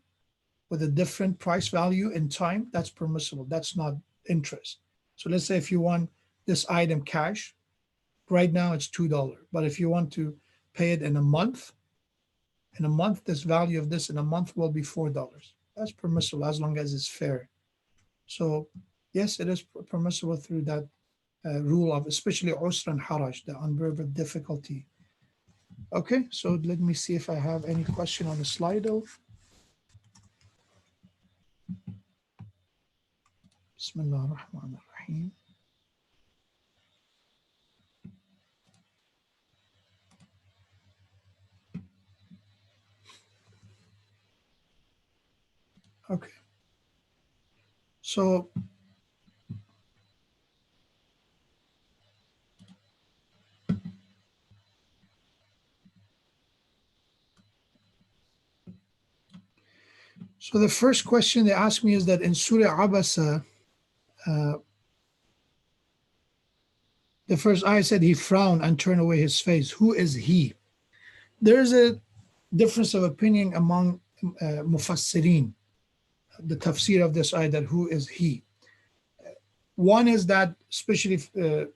with a different price value in time, that's permissible. That's not interest. So let's say if you want this item cash, right now it's $2. But if you want to pay it in a month, this value of this in a month will be $4. That's permissible as long as it's fair. So yes, it is permissible through that rule of especially usr and haraj, the unbearable difficulty. Okay, so let me see if I have any question on the Slido. Bismillah ar-Rahman ar-Rahim. Okay. So the first question they asked me is that in Surah Abasa, the first ayah said he frowned and turned away his face. Who is he? There is a difference of opinion among mufassirin, the tafsir of this ayah, that who is he. One is that, especially the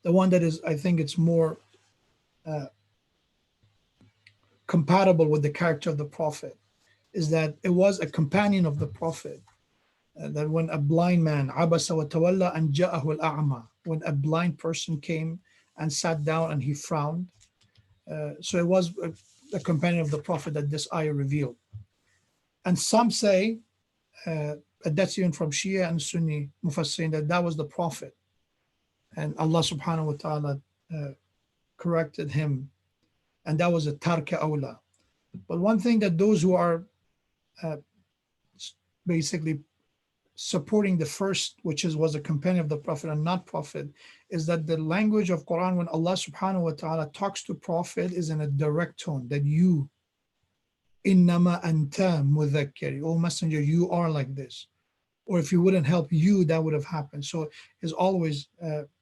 one that is, I think it's more compatible with the character of the Prophet, is that it was a companion of the Prophet. That when a blind man, Abasa wa tawalla an ja'ahu al-a'ma, when a blind person came and sat down and he frowned. So it was a companion of the Prophet that this ayah revealed. And some say, that's even from Shia and Sunni Mufassirin, that was the Prophet. And Allah subhanahu wa ta'ala corrected him. And that was a tarka awla. But one thing that those who are basically supporting the first, which was a companion of the Prophet and not Prophet, is that the language of Quran, when Allah subhanahu wa ta'ala talks to Prophet, is in a direct tone, that you, innama anta mudhakkir, O messenger, you are like this. Or if you wouldn't help you, that would have happened. So it's always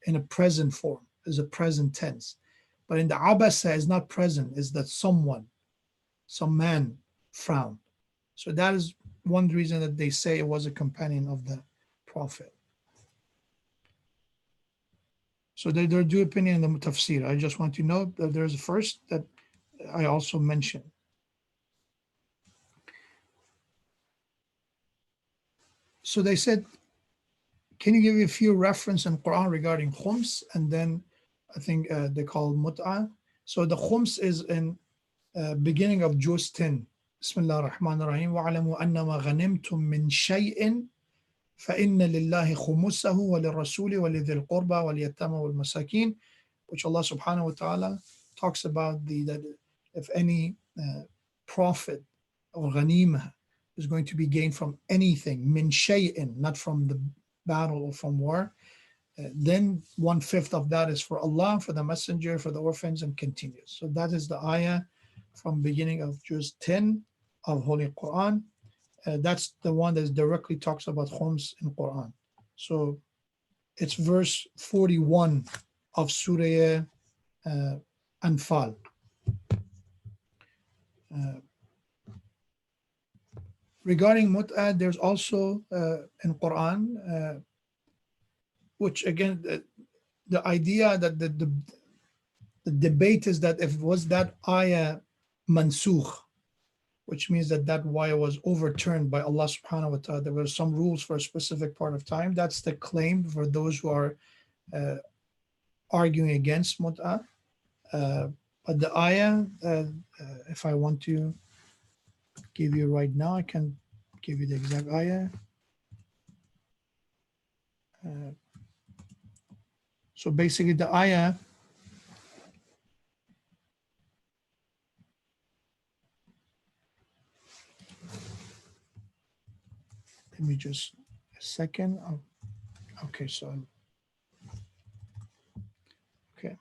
in a present form, is a present tense. But in the abasa is not present, is that someone, some man frowned. So that is one reason that they say it was a companion of the Prophet. So there are two opinions in the tafsir. I just want to know that there's a first that I also mentioned. So they said, can you give me a few references in Quran regarding khums? And then I think they call mut'ah. So the khums is in beginning of Juz 10. Bismillah ar-Rahman ar-Rahim. وَعَلَمُوا أَنَّمَا غَنِمْتُم مِّن شَيْءٍ فَإِنَّ لِلَّهِ خُمُسَهُ وَلِلرَّسُولِ وَلِذِي الْقُرْبَى وَالْيَتَامَى وَالْمَسَاكِينِ, which Allah subhanahu wa ta'ala talks about that if any profit or ghanimah is going to be gained from anything, min shay'in, not from the battle or from war, then 1/5 of that is for Allah, for the messenger, for the orphans, and continues. So that is the ayah from beginning of Juz 10 of Holy Quran. That's the one that directly talks about khums in Quran. So it's verse 41 of Surah Anfal. Regarding mut'ah, there's also in Quran, which again, the idea that the debate is that if was that ayah mansukh, which means that ayah was overturned by Allah subhanahu wa ta'ala. There were some rules for a specific part of time. That's the claim for those who are arguing against mut'ah. But the ayah, if I want to give you right now, I can give you the exact ayah. So basically the ayah let me just a second. Oh, okay, so okay.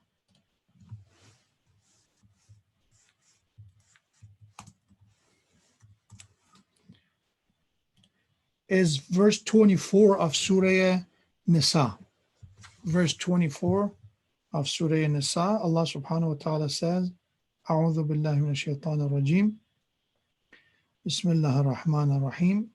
Is verse 24 of Surah Nisa. Verse 24 of Surah Nisa, Allah subhanahu wa ta'ala says, A'udhu billahi minash shaitanir rajim. Bismillahir Rahmanir Rahim.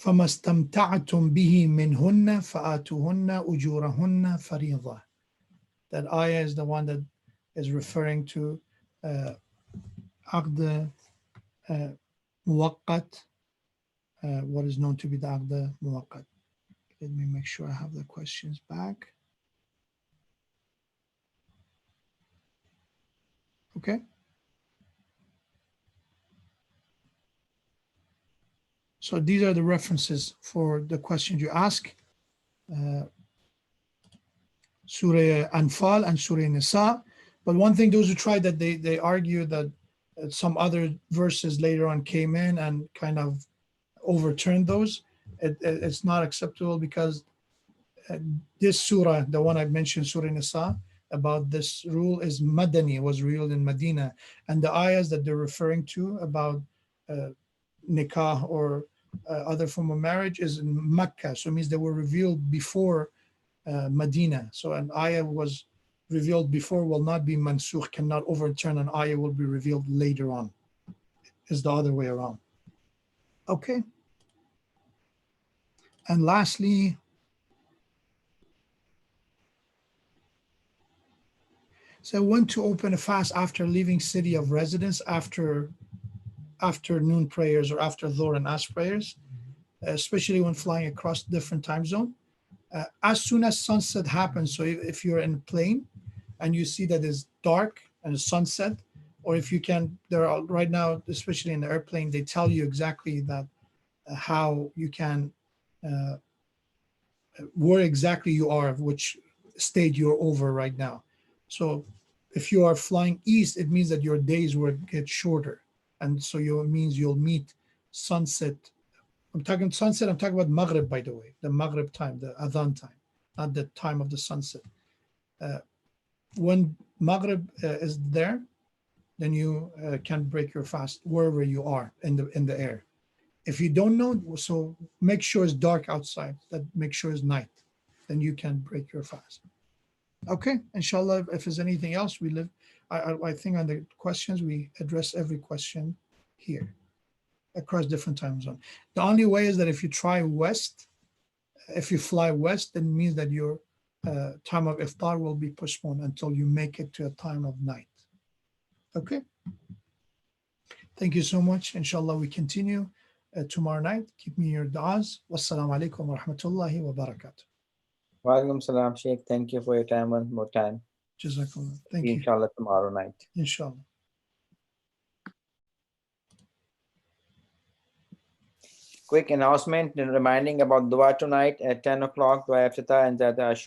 فَمَا اسْتَمْتَعْتُمْ بِهِ مِنْهُنَّ فَآتُوهُنَّ أُجُورَهُنَّ فَرِيضَةً. That ayah is the one that is referring to Aqd Muwaqqat, what is known to be the Aqd Muwaqqat. Let me make sure I have the questions back. Okay. So these are the references for the questions you ask. Surah Anfal and Surah Nisa. But one thing, those who tried that, they argue that some other verses later on came in and kind of overturned those. It's not acceptable because this surah, the one I mentioned, Surah Nisa, about this rule is Madani, was revealed in Medina. And the ayahs that they're referring to about nikah or other form of marriage is in Mecca. So it means they were revealed before Medina. So an ayah was revealed before will not be mansukh, cannot overturn an ayah will be revealed later on. It's the other way around. Okay. And lastly, so when to open a fast after leaving city of residence, after noon prayers or after Dhuhr and Asr prayers, especially when flying across different time zone. As soon as sunset happens, so if you're in a plane and you see that it's dark and it's sunset, or if you can, there are right now, especially in the airplane, they tell you exactly that how you can, where exactly you are, which state you're over right now. So if you are flying east, it means that your days will get shorter. And so it means you'll meet sunset. I'm talking sunset, I'm talking about Maghrib, by the way, the Maghrib time, the Adhan time, not the time of the sunset. When Maghrib is there, then you can break your fast wherever you are in the air. If you don't know, so make sure it's dark outside, that make sure it's night, then you can break your fast. Okay, inshallah, if there's anything else, I think on the questions, we address every question here across different time zones. The only way is that if you try west, if you fly west, then it means that your time of iftar will be postponed until you make it to a time of night. Okay. Thank you so much. Inshallah, we continue tomorrow night. Keep me your du'as. Wassalamu alaikum wa rahmatullahi wa barakatuh. Wa alaikum salam, Sheikh. Thank you for your time one more time. Jazakallah. Thank you. Inshallah, tomorrow night. Inshallah. Quick announcement reminding about dua tonight at 10 o'clock, dua iftitah and Zata Ashura.